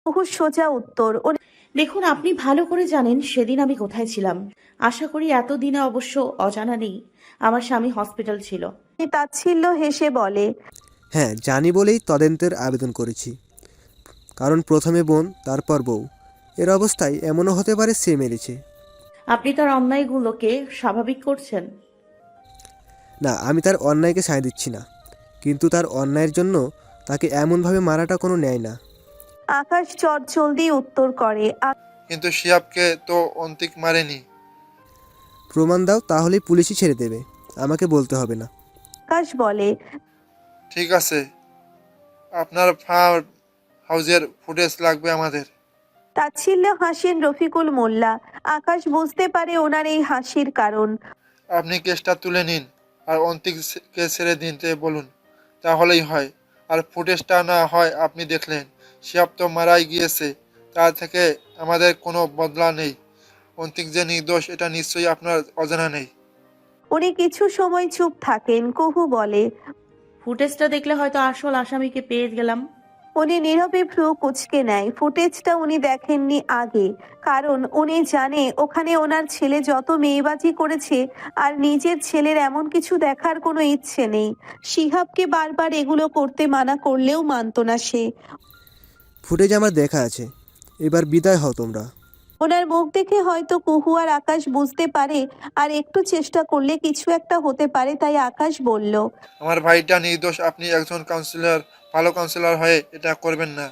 কুহু সোজা উত্তর। দেখুন, আপনি ভালো করে জানেন সেদিন আমি কোথায় ছিলাম। আশা করি এতদিনে অবশ্য অজানা নেই আমার স্বামী হসপিটাল ছিল। তাচ্ছিল্য হেসে বলে, হ্যাঁ, জানি বলেই তদন্তের আবেদন করেছি। কারণ প্রথমে বোন, তারপর বউ। এর অবস্থায় এমনও হতে পারে সে মেরেছে। আপনি তার অন্যায়গুলোকে স্বাভাবিক করছেন। না, আমি তার অন্যায়কে সায় দিচ্ছি না, কিন্তু তার অন্যায়ের জন্য তাকে এমনভাবে মারাটা কোনো ন্যায় না। আকাশ চটজলদি উত্তর করে। কিন্তু শিহাবকে তো অন্তিক মারেনি। প্রমাণ দাও, তাহলেই পুলিশই ছেড়ে দেবে, আমাকে বলতে হবে না। আকাশ বলে, ঠিক আছে, আপনার ফার্ম হাউসের ফুটেজ লাগবে আমাদের। তাচ্ছিল্য হাসেন রফিকুল মোল্লা। আকাশ বুঝতে পারে ওনার এই হাসির কারণ। আপনি কেসটা তুলে নিন আর অন্তিককে ছেড়ে দিতে বলুন, তাহলেই হয়। আর ফুটেজটা না হয় আপনি দেখলেন, শিহাব তো মারাই গিয়েছে, তার থেকে আমাদের কোনো বদলা নেই। অন্তিক যে নির্দোষ এটা নিশ্চয়ই আপনার অজানা নেই। উনি কিছু সময় চুপ থাকেন। কুহু বলে, ফুটেজটা দেখলে হয়তো আসল আসামিকে পেয়ে গেলাম। উনি নীরবে ভ্রু কুঁচকে নেয়। ফুটেজটা উনি দেখেননি আগে, কারণ উনি জানে ওখানে ওনার ছেলে যত মেয়েবাজি করেছে, আর নিজের ছেলের এমন কিছু দেখার কোনো ইচ্ছে নেই। শিহাবকে বারবার এগুলো করতে মানা করলেও মানত না সে। ফুটেজ আমার দেখা আছে, এবার বিদায় হও তোমরা। ওনার মুখ দেখে হয়তো কুহু আর আকাশ বুঝতে পারে, আর একটু চেষ্টা করলে কিছু একটা হতে পারে, তাই আকাশ বলল, আমার ভাইটা নির্দোষ, আপনি একজন কাউন্সিলর, ভালো কাউন্সিলর হয়ে এটা করবেন না।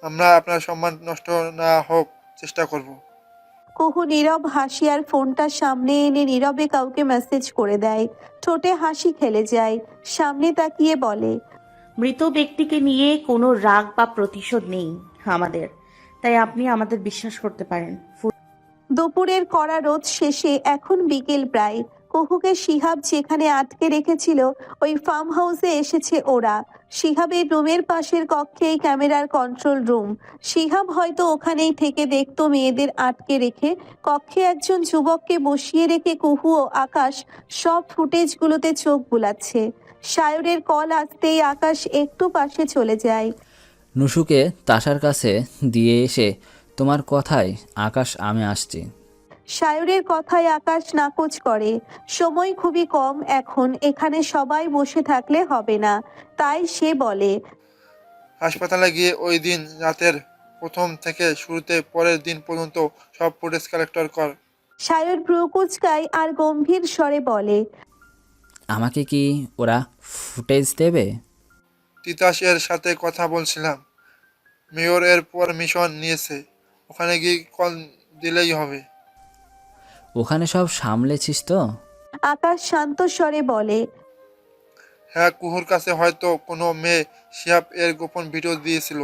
আমরা আপনার সম্মান নষ্ট না হোক চেষ্টা করব। কুহু নীরব হাসি আর ফোনটা সামনে এনে নীরবে কাউকে মেসেজ করে দেয়। ঠোঁটে হাসি খেলে যায়। সামনে তাকিয়ে বলে, মৃত ব্যক্তিকে নিয়ে কোনো রাগ বা প্রতিশোধ নেই আমাদের, তাই আপনি আমাদের বিশ্বাস করতে পারেন। দুপুরের কড়া রোদ শেষে এখন বিকেল প্রায়। কুহুকে শিহাব যেখানে আটকে রেখেছিল ওই ফার্ম হাউসে এসেছে ওরা। শিহাবের রুমের পাশের কক্ষেই ক্যামেরার কন্ট্রোল রুম। শিহাব হয়তো ওখানেই থেকে দেখতো মেয়েদের আটকে রেখে। কক্ষে একজন যুবককে বসিয়ে রেখে কুহু ও আকাশ সব ফুটেজগুলোতে চোখ বুলাচ্ছে। সায়রের কল আসতেই আকাশ একটু পাশে চলে যায়। নুসুকে তাসার কাছে দিয়ে এসে, তোমার কথায় আকাশ আমি আসছি। সায়রের কথায় আকাশ নাকচ করে। সময় খুবই কম এখন, এখানে সবাই বসে থাকলে হবে না, তাই সে বলে, হাসপাতালে গিয়ে ওই দিন রাতের প্রথম থেকে শুরুতে পরের দিন পর্যন্ত সব ফুটেজ কালেক্টর কর। সায়র ভ্রুকুচকায় আর গম্ভীর স্বরে বলে, আমাকে কি ওরা ফুটেজ দেবে? তিতাস এর সাথে কথা বলছিলাম, মেয়র এর পারমিশন নিয়েছে, ওখানে গিয়ে কল দিলেই হবে। ওখানে সব সামলেছিস তো? আকাশ শান্ত স্বরে বলে, হ্যাঁ, কুহুর কাছে হয়তো কোনো মেয়ে শিহাব এর গোপন ভিডিও দিয়েছিল,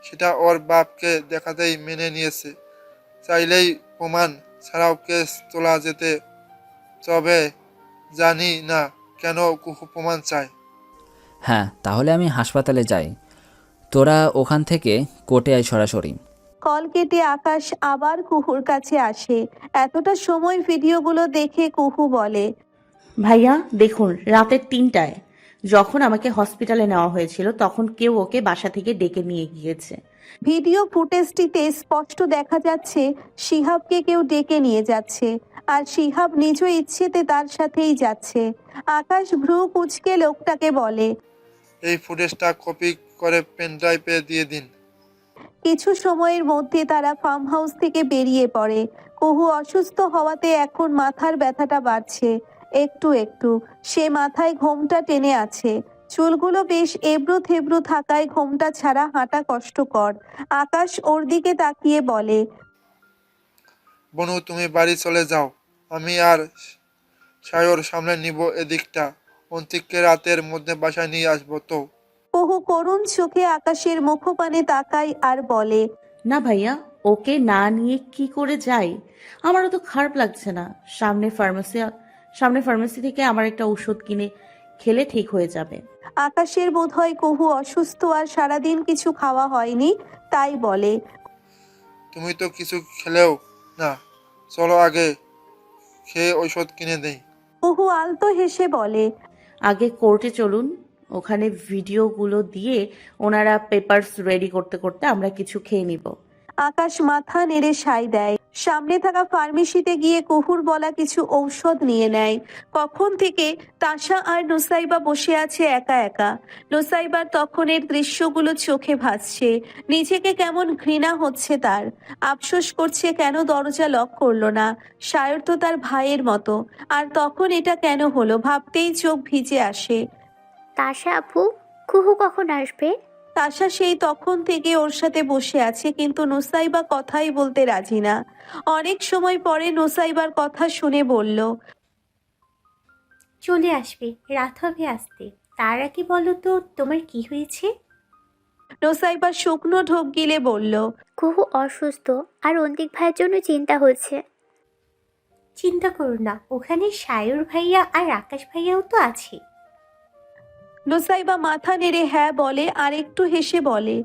সেটা ওর বাপকে দেখাতেই মেনে নিয়েছে। চাইলেই প্রমাণ ছাড়াও কেস তোলা যেতে, তবে জানি না কেন কুহু প্রমাণ চায়। হ্যাঁ, তাহলে আমি হাসপাতালে যাই, তোরা ওখান থেকে কোর্টে আয় সরাসরি। কল কেটে আকাশ আবার কুহুর কাছে আসে। এতটা সময় ভিডিওগুলো দেখে কুহু বলে, ভাইয়া দেখুন, রাতের 3টায় যখন আমাকে হসপিটালে নেওয়া হয়েছিল তখন কেউ ওকে বাসা থেকে ডেকে নিয়ে গিয়েছে। ভিডিও ফুটেজটিতে স্পষ্ট দেখা যাচ্ছে শিহাবকে কেউ ডেকে নিয়ে যাচ্ছে, আর শিহাব নিজ ইচ্ছেতে তার সাথেই যাচ্ছে। আকাশ ভ্রু কুঁচকে লোকটাকে বলে, এই ফুটেজটা কপি করে পেন ড্রাইভে দিয়ে দিন। কিছু সময়ের মধ্যে তারা ফার্ম হাউস থেকে বেরিয়ে পড়ে। কুহু অসুস্থ হওয়াতে এখন মাথার ব্যথাটা বাড়ছে একটু একটু। সে মাথায় ঘোমটা টেনে আছে। চুলগুলো বেশ এবড়ো থেবড়ো থাকায় ঘোমটা ছাড়া হাঁটা কষ্টকর। আকাশ ওর দিকে তাকিয়ে বলে, বনু, তুমি বাড়ি চলে যাও, আমি আর সায়র সামলে নিব এদিকটা। অন্তিককে রাতের মধ্যে বাসায় নিয়ে আসবো তো। কুহু করুণ চোখে আকাশের মুখপানে তাকায় আর বলে, না ভাইয়া, ওকে না নিয়ে কি করে যাই? আমারও তো খারাপ লাগছে না। সামনে ফার্মেসি থেকে আমার একটা ওষুধ কিনে খেলে ঠিক হয়ে যাবে। আকাশের বোধহয় কুহু অসুস্থ আর সারাদিন কিছু খাওয়া হয়নি, তাই বলে, তুমি তো কিছু খেলেও না, চলো আগে খেয়ে ঔষধ কিনে দেই। কুহু আলতো হেসে বলে, আগে কোর্টে চলুন, ওখানে ভিডিওগুলো দিয়ে ওনারা পেপারস রেডি করতে করতে আমরা কিছু খেয়ে নিব। আকাশ মাথা নেড়ে সায় দেয়। সামনে থাকা ফার্মেসিতে গিয়ে কুহুর বলা কিছু ঔষধ নিয়ে নেয়। কখন থেকে তাশা আর নুসাইবা বসে আছে একা একা। নুসাইবার তখনের দৃশ্যগুলো চোখে ভাসছে। নিজেকে কেমন ঘৃণা হচ্ছে তার। আফসোস করছে কেন দরজা লক করলো না। সায়র তো তার ভাইয়ের মতো। আর তখন এটা কেন হলো ভাবতেই চোখ ভিজে আসে। তাশা আপু, কুহু কখন আসবে? তাশা সেই তখন থেকে ওর সাথে বসে আছে, কিন্তু নুসাইবা কথাই বলতে রাজি না। অনেক সময় পরে নুসাইবার কথা শুনে বলল, চলে আসবে, রাত হবে আসতে। তার আগে বলো তো তোমার কি হয়েছে? নুসাইবা শুকনো ঢোক গিলে বলল, কুহু অসুস্থ, আর অন্তিক ভাইয়ের জন্য চিন্তা হচ্ছে। চিন্তা করো না, ওখানে সায়র ভাইয়া আর আকাশ ভাইয়াও তো আছে। নুসাইবা মাথা নেড়ে হ্যাঁ বলে আর একটু হেসে বলে।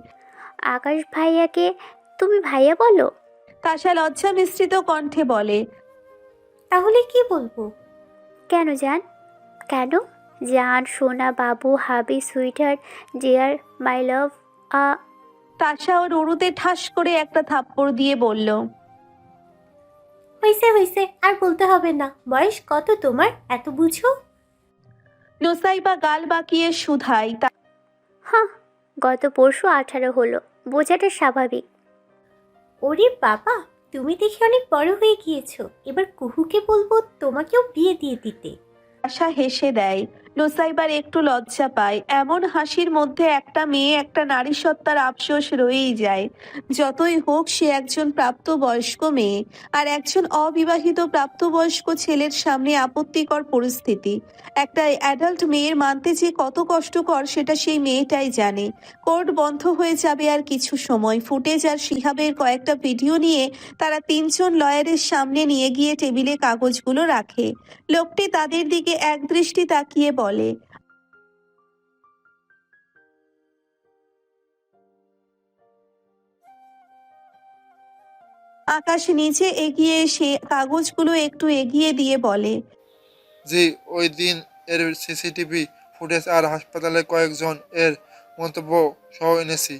আকাশ ভাইয়াকে তুমি ভাইয়া বলো? তাশা লজ্জা মিশ্রিত কণ্ঠে বলে, তাহলে কি বলবো? কেন জান? কেন? জান, সোনা, বাবু, হাবি, সুইটার, ডিয়ার, মাই লাভ। তাশা ওর উরুতে ঠাস করে একটা থাপ্পড় দিয়ে বলল, হয়েছে হয়েছে, আর বলতে হবে না। বয়স কত তোমার, এত বুঝো? নুসাইবা গাল বাঁকিয়ে শুধায়। হ্যাঁ, গত পরশু 18 হলো, বোঝাটা স্বাভাবিক। ওরে বাবা, তুমি দেখি অনেক বড় হয়ে গিয়েছো। এবার কুহুকে বলবো তোমাকেও বিয়ে দিয়ে দিতে। আশা হেসে দেয়। নুসাইবার একটু লজ্জা পায়। এমন হাসির মধ্যে একটা মেয়ে, একটা নারী সত্তার আফসোস রয়েই যায়। যতই হোক সে একজন প্রাপ্তবয়স্ক মেয়ে, আর একজন অবিবাহিত প্রাপ্তবয়স্ক ছেলের সামনে আপত্তিকর পরিস্থিতি। একটা অ্যাডাল্ট মেয়ের মানতে যে কত কষ্টকর সেটা সেই মেয়েটাই জানে। কোর্ট বন্ধ হয়ে যাবে আর কিছু সময়। ফুটেজ আর শিহাবের কয়েকটা ভিডিও নিয়ে তারা তিনজন লয়ারের সামনে নিয়ে গিয়ে টেবিলে কাগজগুলো রাখে। লোকটি তাদের দিকে একদৃষ্টি তাকিয়ে বলে, আকাশ নিচে এগিয়ে এসে কাগজগুলো একটু এগিয়ে দিয়ে বলে, জি, ওই দিন এর সিসিটিভি ফুটেজ আর হাসপাতালে কয়েকজন এর মন্তব্য সহ এনেছি।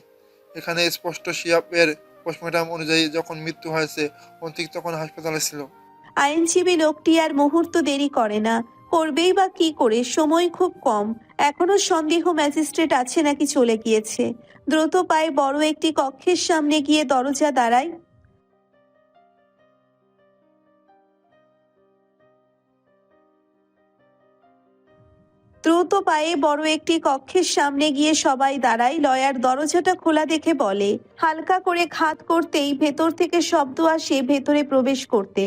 এখানে স্পষ্ট শিয়াব এর পোস্টমর্টম অনুযায়ী যখন মৃত্যু হয়েছে অন্তিক তখন হাসপাতালে ছিল। আইনজীবী লোকটি আর মুহূর্ত দেরি করে না। করবেই বা কি করে, সময় খুব কম। এখনো সন্দেহ ম্যাজিস্ট্রেট আছে নাকি চলে গিয়েছে। দ্রুত পায়ে বড় একটি কক্ষের সামনে গিয়ে দরজা দাঁড়ায়। দ্রুত পায়ে বড় একটি কক্ষের সামনে গিয়ে সবাই দাঁড়ায়। লয়ার দরজাটা খোলা দেখে বলে, হালকা করে খাত করতেই ভেতর থেকে শব্দ আসে ভেতরে প্রবেশ করতে।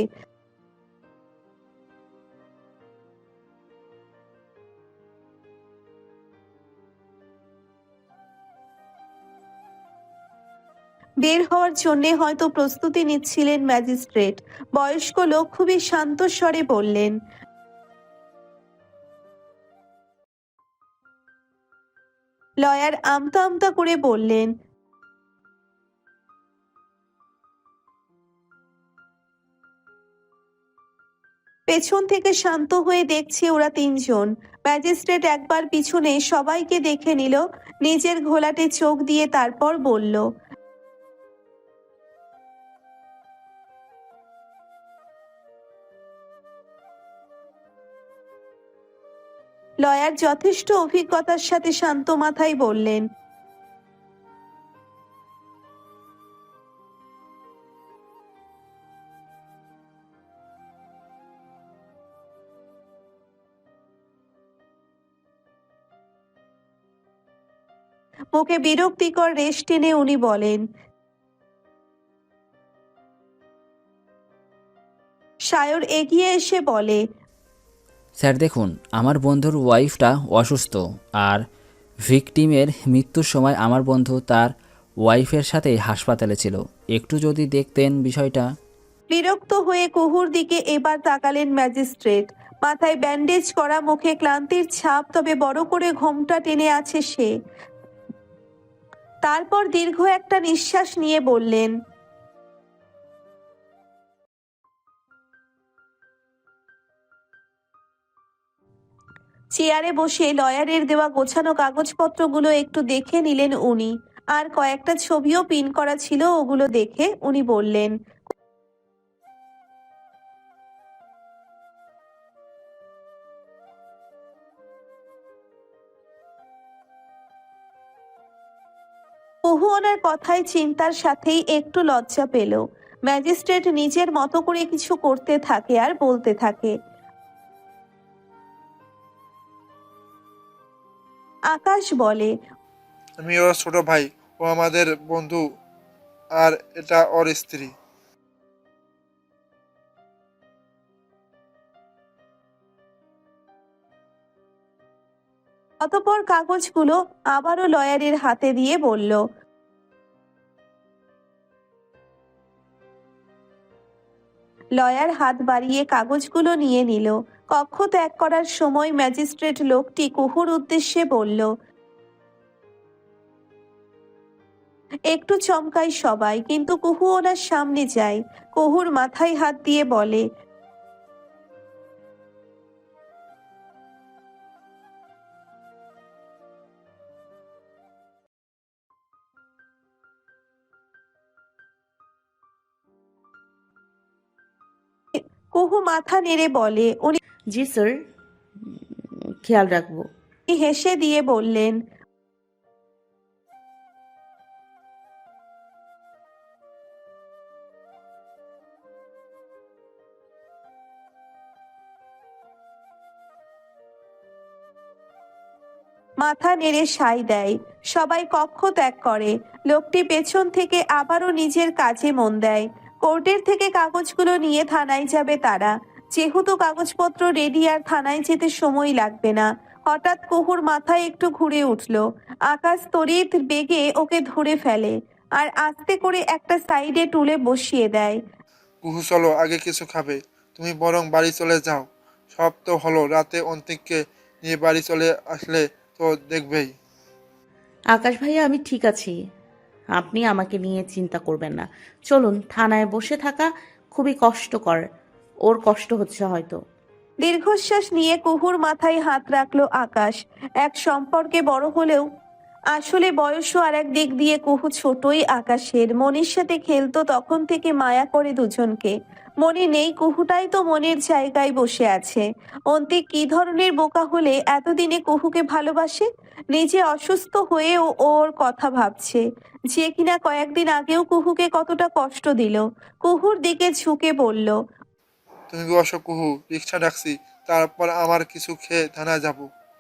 বের হওয়ার জন্যে হয়তো প্রস্তুতি নিচ্ছিলেন ম্যাজিস্ট্রেট। বয়স্ক লোক খুবই শান্ত স্বরে বললেন, লয়ার আমতা আমতা করে বললেন, পেছন থেকে শান্ত হয়ে দেখছে ওরা তিনজন। ম্যাজিস্ট্রেট একবার পিছনে সবাইকে দেখে নিল, নিজের ঘোলাটে চোখ দিয়ে তারপর বলল, লয়ার যথেষ্ট অভিজ্ঞতার সাথে শান্ত মাথায় বললেন, মুখে বিরক্তিকর রেশ টেনে উনি বলেন, সায়র এগিয়ে এসে বলে, স্যার দেখুন, আমার বন্ধুর ওয়াইফটা অসুস্থ, আর ভিকটিমের মৃত্যুর সময় আমার বন্ধু তার ওয়াইফের সাথে হাসপাতালে ছিল। একটু যদি দেখতেন বিষয়টা। বিরক্ত হয়ে কুহুর দিকে এবার তাকালেন ম্যাজিস্ট্রেট। মাথায় ব্যান্ডেজ করা, মুখে ক্লান্তির ছাপ, তবে বড় করে ঘোমটা টেনে আছে সে। তারপর দীর্ঘ একটা নিঃশ্বাস নিয়ে বললেন, চেয়ারে বসে লয়ারের দেওয়া গোছানো কাগজপত্রগুলো একটু দেখে নিলেন উনি। আর কয়েকটা ছবিও পিন করা ছিল, ওগুলো দেখে উনি বললেন, কুহু ওনার কথায় চিন্তার সাথেই একটু লজ্জা পেল। ম্যাজিস্ট্রেট নিজের মতো করে কিছু করতে থাকে আর বলতে থাকে। আকাশ বলে, আমি ওর ছোট ভাই, ও আমাদের বন্ধু, আর এটা ওর স্ত্রী। অতঃপর কাগজগুলো আবারও লয়ারের হাতে দিয়ে বলল, লয়ার হাত বাড়িয়ে কাগজগুলো নিয়ে নিল। কক্ষ ত্যাগ করার সময় ম্যাজিস্ট্রেট লোকটি কুহুর উদ্দেশ্যে বলল, একটু চমকায় সবাই, কিন্তু কুহু ওনার সামনে যায়। কুহুর মাথায় হাত দিয়ে বলে, কুহু মাথা নেড়ে বলে, উনি জি স্যার, খেয়াল রাখবো। হেসে দিয়ে বললেন, মাথা নেড়ে সায় দেয়। সবাই কক্ষ ত্যাগ করে। লোকটি পেছন থেকে আবারও নিজের কাজে মন দেয়। কোর্টের থেকে কাগজগুলো নিয়ে থানায় যাবে তারা। যেহেতু কাগজপত্র রেডি, আর থানায় যেতে সময় লাগবে না। হঠাৎ কুহুর মাথায় একটু ঘুরে উঠল। আকাশ তড়িৎ বেগে ওকে ধরে ফেলে আর আস্তে করে একটা সাইডে তুলে বসিয়ে দেয়। কুহু চলো, আগে কিছু খাবে। তুমি বরং বাড়ি চলে যাও। সব তো হলো, রাতে অন্তিককে নিয়ে বাড়ি চলে আসলে তো দেখবেই। আকাশ ভাইয়া, আমি ঠিক আছি, আপনি আমাকে নিয়ে চিন্তা করবেন না। চলুন, থানায় বসে থাকা খুবই কষ্টকর, ওর কষ্ট হচ্ছে হয়তো। দীর্ঘশ্বাস নিয়ে কুহুর মাথায় হাত রাখলো আকাশ। এক সম্পর্কে বড় হলেও আসলে বয়সও আর এক দিক দিয়ে কুহু ছোটই আকাশের। মনির সাথে খেলতো, তখন থেকে মায়া করে দুজনকে। মনি নেই, কুহুটাই তো মনের জায়গায় বসে আছে। অন্তিক কি ধরনের বোকা হলে এতদিনে কুহুকে ভালোবাসে? নিজে অসুস্থ হয়েও ওর কথা ভাবছে, যে কিনা কয়েকদিন আগেও কুহুকে কতটা কষ্ট দিল। কুহুর দিকে ঝুঁকে বলল, তুমি বসো কুহু, রিক্সা ডাকছি, তারপর আমার কিছু খেয়ে থানায় যাব।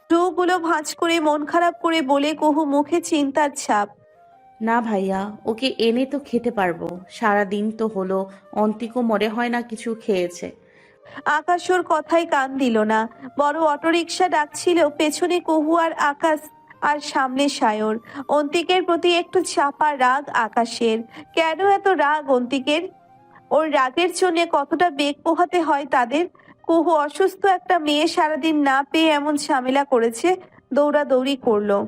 ভ্রুগুলো ভাঁজ করে মন খারাপ করে বলে কুহু, মুখে চিন্তার ছাপ। না ভাইয়া, ওকে এনে তো খেতে পারবো। সারা দিন তো হলো, অন্তিকও মনে হয় না কিছু খেয়েছে। আকাশ ওর কথায় কান দিল না। বড় অটোরিকশা ডাকছিল, পেছনে কুহু আর আকাশ, আর সামনে সায়র। অন্তিকের প্রতি একটু চাপা রাগ আকাশের। কেন এত রাগ অন্তিকের? ওর রাগের জন্য কতটা বেগ পোহাতে হয় তাদের। কুহু অসুস্থ একটা মেয়ে, সারাদিন না পেয়ে এমন ঝামেলা করেছে, দৌড়াদৌড়ি করলো।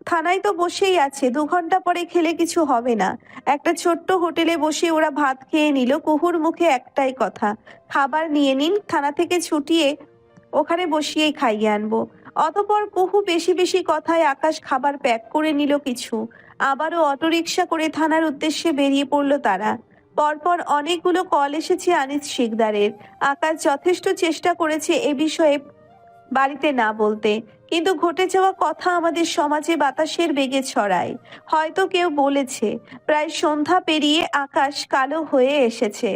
থানায় তো বসেই আছে, 2 ঘন্টা পরে খেলে কিছু হবে না। একটা ছোট্ট হোটেলে বসে ওরা ভাত খেয়ে নিল। কুহুর মুখে একটাই কথা, খাবার নিয়ে নিন, থানা থেকে ছুটিয়ে ওখানে বসিয়েই খাইয়ে আনবো। অতঃপর কুহু বেশি বেশি কথায় আকাশ খাবার প্যাক করে নিল কিছু। আবারও অটোরিকশা করে থানার উদ্দেশ্যে বেরিয়ে পড়লো তারা। পরপর অনেকগুলো কল এসেছে আনিস শিকদারের। আকাশ যথেষ্ট চেষ্টা করেছে এ বিষয়ে বাড়িতে না বলতে, কিন্তু ঘটে যাওয়া কথা আমাদের সমাজে বাতাসের বেগে ছড়ায়। হয়তো কেউ বলেছে। প্রায় সন্ধ্যা পেরিয়ে আকাশ কালো হয়ে এসেছে।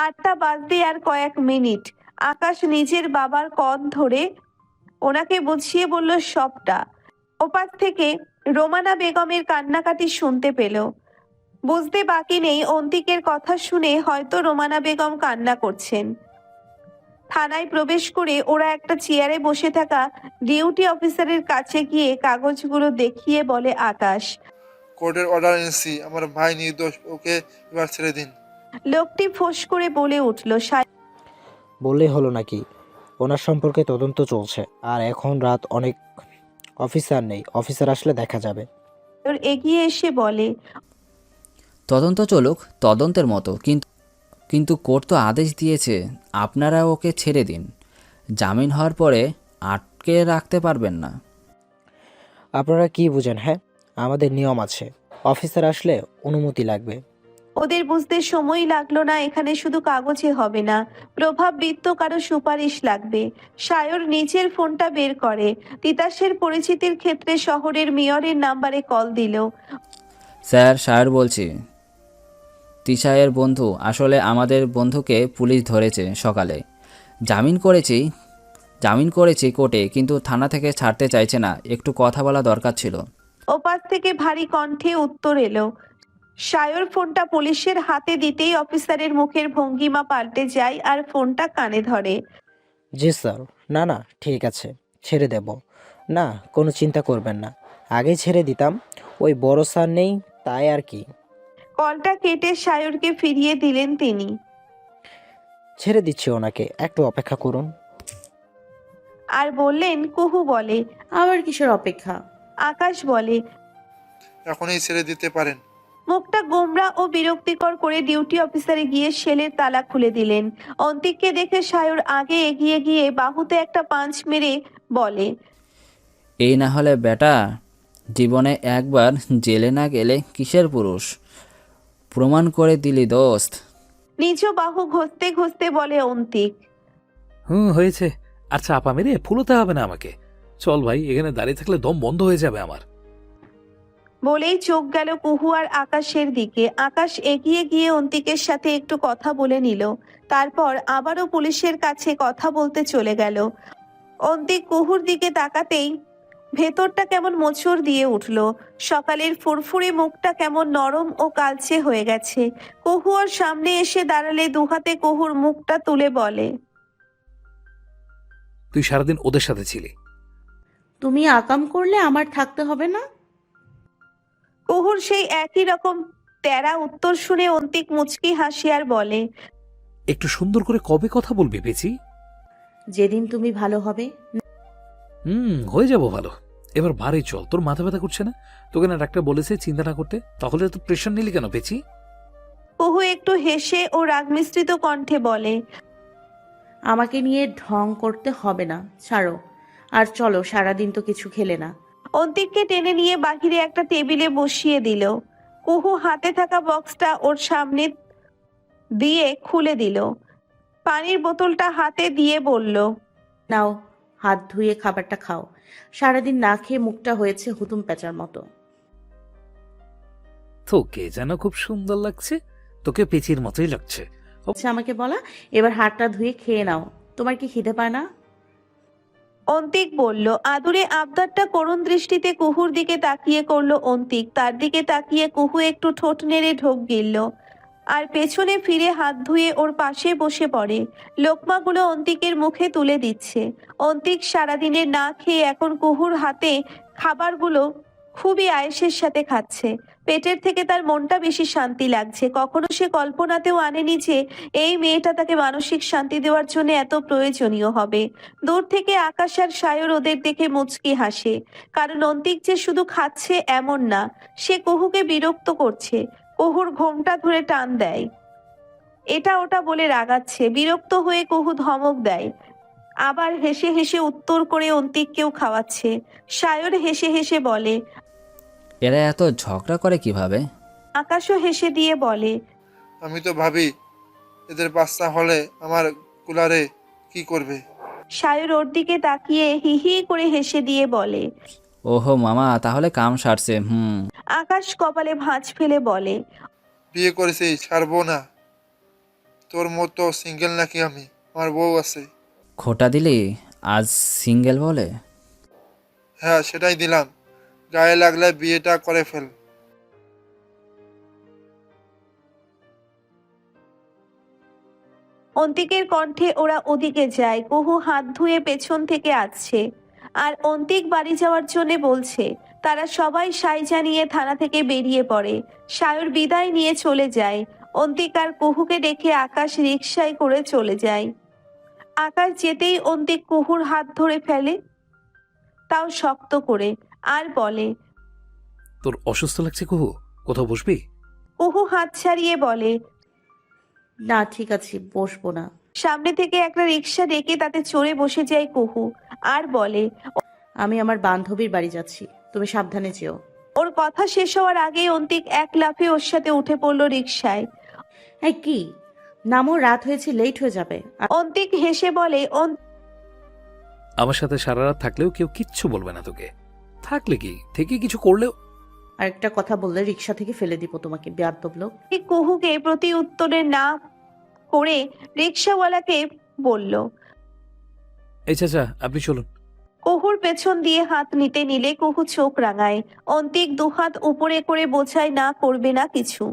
8টা বাজতে আর কয়েক মিনিট। আকাশ নিজের বাবার কাঁধ ধরে ওনাকে বুঝিয়ে বলল সবটা। ওপাশ থেকে রোমানা বেগমের কান্নাকাটি শুনতে পেল। বুঝতে বাকি নেই, অন্তিকের কথা শুনে হয়তো রোমানা বেগম কান্না করছেন। থানায় প্রবেশ করে ওরা একটা চেয়ারে বসে থাকা ডিউটি অফিসারের কাছে গিয়ে কাগজগুলো দেখিয়ে বলে আকাশ, কোর্টের অর্ডার এনেছি, আমার ভাই নির্দোষ, ওকে এবার ছেড়ে দিন। লোকটি ফোঁস করে বলে উঠল, বললেই হলো নাকি? ওনার সম্পর্কে তদন্ত চলছে, আর এখন রাত অনেক, অফিসার নেই, অফিসার আসলে দেখা যাবে। সায়র এগিয়ে এসে বলে, তদন্ত চলুক তদন্তের মতো, কিন্তু কিন্তু কোর্ট তো আদেশ দিয়েছে আপনারা ওকে ছেড়ে দিন। জামিন হওয়ার পরে আটকে রাখতে পারবেন না। আপনারা কি বুঝেন? হ্যাঁ, আমাদের নিয়ম আছে, অফিসার আসলে অনুমতি লাগবে। ওদের বুঝতে সময় লাগলো না, এখানে শুধু কাগজে হবে না, প্রভাববিত্ত কারো সুপারিশ লাগবে। সায়র নিজের ফোনটা বের করে, তিতাসের পরিচিতির ক্ষেত্রে শহরের মেয়রের নাম্বারে কল দিল। স্যার, সায়র বলছি। তিশায়ের বন্ধু, আসলে আমাদের বন্ধুকে পুলিশ ধরেছে সকালে। জামিন করেছি কোর্টে, কিন্তু থানা থেকে ছাড়তে চাইছে না। একটু কথা বলা দরকার ছিল। ওপাশ থেকে ভারী কণ্ঠে উত্তর এলো। সায়র ফোনটা পুলিশের হাতে দিতেই অফিসারের মুখের ভঙ্গিমা পাল্টে যায় আর ফোনটা কানে ধরে। জি স্যার। না না, ঠিক আছে, ছেড়ে দেব। না, কোনো চিন্তা করবেন না, আগে ছেড়ে দিতাম, ওই বড় স্যার নেই তাই আর কি। কলটা কেটে সায়রকে ফিরিয়ে দিলেন তিনি। ছেড়ে দিচ্ছি ওনাকে, একটু অপেক্ষা করুন। আর বললেন, কুহু বলে। আবার কিসের অপেক্ষা? আকাশ বলে। এখনই ছেড়ে দিতে পারেন। মুখটা গোমরা ও বিরক্তিকর করে ডিউটি অফিসারে গিয়ে সেলের তালা খুলে দিলেন। অন্তিককে দেখে সায়র আগে এগিয়ে গিয়ে বাহুতে একটা পাঞ্চ মেরে বলে, এই না হলে বেটা, জীবনে একবার জেলে না গেলে কিসের পুরুষ? প্রমাণ করে দিলি দোস্ত। নিজ বাহু ঘষতে ঘষতে বলে অন্তিক। হয়েছে। আর চাপা মেরে ফুলোতে হবে না আমাকে। চল ভাই, এখানে দাঁড়িয়ে থাকলে দম বন্ধ হয়ে যাবে আমার। বলেই চোখ গেল কুহু আর আকাশের দিকে। আকাশ এগিয়ে গিয়ে অন্তিকের সাথে একটু কথা বলে নিল, তারপর আবারও পুলিশের কাছে কথা বলতে চলে গেল। অন্তিক কুহুর দিকে তাকাতেই ভেতরটা কেমন মোচড় দিয়ে উঠল। সকালের ফুরফুরে মুখটা কেমন নরম ও কালচে হয়ে গেছে। কুহু ওর সামনে এসে দাঁড়ালে দুহাতে কুহুর মুখটা তুলে বলে, তুই সারাদিন ওদের সাথে ছিলি। তুমি আকাম করলে আমার থাকতে হবে না? কুহুর সেই একই রকম তেরা উত্তর শুনে অন্তিক মুচকি হাসি আর বলে, একটু সুন্দর করে কবে কথা বলবি পেছি? যেদিন তুমি ভালো হবে। হয়ে যাবো ভালো। এবার বাড়ি চল, তোর মাথা ব্যথা করছে না? তোকে না ডাক্তার বলেছে চিন্তা না করতে, তাহলে তো প্রেশার নিলি কেন পেছি? কুহু একটু হেসে ও রাগ মিশ্রিত কণ্ঠে বলে, আমাকে নিয়ে ঢং করতে হবে না, ছাড়ো। আর চলো, সারাদিন তো কিছু খেলে না। অন্তিককে টেনে নিয়ে বাহিরে একটা টেবিলে বসিয়ে দিল। কুহু হাতে থাকা বক্সটা ওর সামনে দিয়ে খুলে দিল, পানির বোতলটা হাতে দিয়ে বলল, নাও, হাত ধুয়ে খাবারটা খাও। সারাদিন না খেয়ে মুখটা হয়েছে হুতুম প্যাঁচার মতো। তোকে যেন খুব সুন্দর লাগছে। তোকে পেচির মতোই লাগছে। আচ্ছা, আমাকে বলা, এবার হাতটা ধুয়ে খেয়ে নাও। তোমার কি খিদে পায় না? অন্তিক বলল। আদুরে আবদারটা করুণ দৃষ্টিতে কুহুর দিকে তাকিয়ে করলো অন্তিক। তার দিকে তাকিয়ে কুহু একটু ঠোঁট নেড়ে ঢোক গিলল আর পেছনে ফিরে হাত ধুয়ে ওর পাশে বসে পড়ে। লোকমাগুলো অন্তিকের মুখে তুলে দিচ্ছে। অন্তিক সারাদিনের না খেয়ে এখন কুহুর হাতে খাবারগুলো খুবই আয়েসের সাথে খাচ্ছে। পেটের থেকে তার মনটা বেশি শান্তি লাগছে। কখনো সে কল্পনাতেও আনেনি যে এই মেয়েটা তাকে মানসিক শান্তি দেওয়ার জন্য এত প্রয়োজনীয় হবে। দূর থেকে আকাশ আর সায়র ওদের দেখে মুচকি হাসে, কারণ অন্তিক যে শুধু খাচ্ছে এমন না, সে কুহুকে বিরক্ত করছে। কুহুর ঘোমটা ধরে টান দেয়, এটা ওটা বলে রাগাচ্ছে। বিরক্ত হয়ে কুহু ধমক দেয়, আবার হেসে হেসে উত্তর করে অন্তিককেও খাওয়াচ্ছে। সায়র হেসে হেসে বলে, এরা এত ঝগড়া করে কিভাবে? আকাশও হেসে দিয়ে বলে, আমি তো ভাবি এদের বাচ্চা হলে আমার কুলারে কি করবে। সায়র ওর দিকে তাকিয়ে হি হি করে হেসে দিয়ে বলে, ওহো মামা, তাহলে কাম সারছে। আকাশ কপালে ভাঁজ ফেলে বলে, বিয়ে করেছি, ছাড়বো না। তোর মতো সিঙ্গেল নাকি আমি? আমার বউ আছে। খোটা দিলি আজ সিঙ্গেল বলে? হ্যাঁ, সেটাই দিলাম। গায়ে লাগলে বিয়েটা করে ফেল। অন্তিকের কণ্ঠে ওরা ওদিকে যায়। কুহু হাত ধুয়ে পেছন থেকে আসছে আর অন্তিক বাড়ি যাওয়ার জন্য বলছে। তারা সবাই সাই জানিয়ে থানা থেকে বেরিয়ে পড়ে। সায়র বিদায় নিয়ে চলে যায়। অন্তিক আর কুহুকে ডেকে আকাশ রিকশায় করে চলে যায়। আকাশ যেতেই অন্তিক কুহুর হাত ধরে ফেলে, তাও শক্ত করে, আর বলে, তোর অসুস্থ লাগছে কুহু? কোথাও বসবি? কুহু হাত ছাড়িয়ে বলে, না, ঠিক আছে, বসবো না। সামনে থেকে একটা রিক্সা ডেকে তাতে চড়ে বসে যায় কুহু আর বলে, আমি আমার বান্ধবীর বাড়ি যাচ্ছি, তুমি সাবধানে যেও। ওর কথা শেষ হওয়ার আগেই অন্তিক এক লাফে ওর সাথে উঠে পড়লো রিক্সায়। এই কি নামও, রাত হয়েছে, লেট হয়ে যাবে। অন্তিক হেসে বলে, আমার সাথে সারা রাত থাকলেও কেউ কিচ্ছু বলবে না তোকে। থাকলে কি, থেকে কিছু করলেও। আরেকটা কথা বললে রিক্সা থেকে ফেলে দিব তোমাকে, বেয়াদব লোক। অন্তিক কুহুকে প্রতি উত্তরে না করে রিক্সাওয়ালাকে বলল। এই চাচা, আপনি চলুন। কুহুর পেছন দিয়ে হাত নিতে নিলে কুহু চোখ রাঙায়। অন্তিক দুহাত উপরে করে বোঝায় না, করবে না কিছু।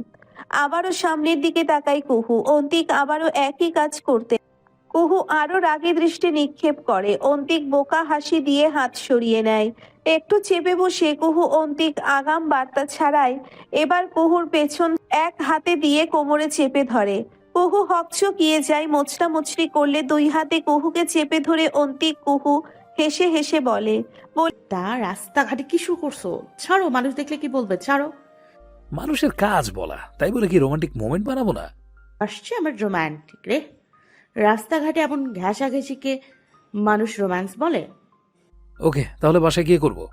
আবারও সামনের দিকে তাকায় কুহু। অন্তিক আবারও একই কাজ করতে কুহু আরো রাগী দৃষ্টি নিক্ষেপ করে। অন্তিক বোকা হাসি দিয়ে হাত সরিয়ে নেয়। একটু চেপে বসে কুহু অন্তিক আগাম বার্তা ছাড়াই এবার কুহুর পেছন এক হাতে দিয়ে কোমরে চেপে ধরে। কুহু হকচকিয়ে যায়, মোচড়া মুচড়ি করলে দুই হাতে কুহুকে চেপে ধরে অন্তিক কুহু হেসে হেসে বলে, তা রাস্তাঘাটে কি শুরু করছো? ছাড়ো, মানুষ দেখলে কি বলবে? ছাড়ো। মানুষের কাজ বলা, তাই বলে কি রোমান্টিক মোমেন্ট বানাবো না? আসছে আমার রোমান্টিক রে। রাস্তাঘাটে এমন ঘেঁষাঘেঁষিকে মানুষ রোম্যান্স বলে? ওকে, তাহলে বাসায় গিয়ে করবো।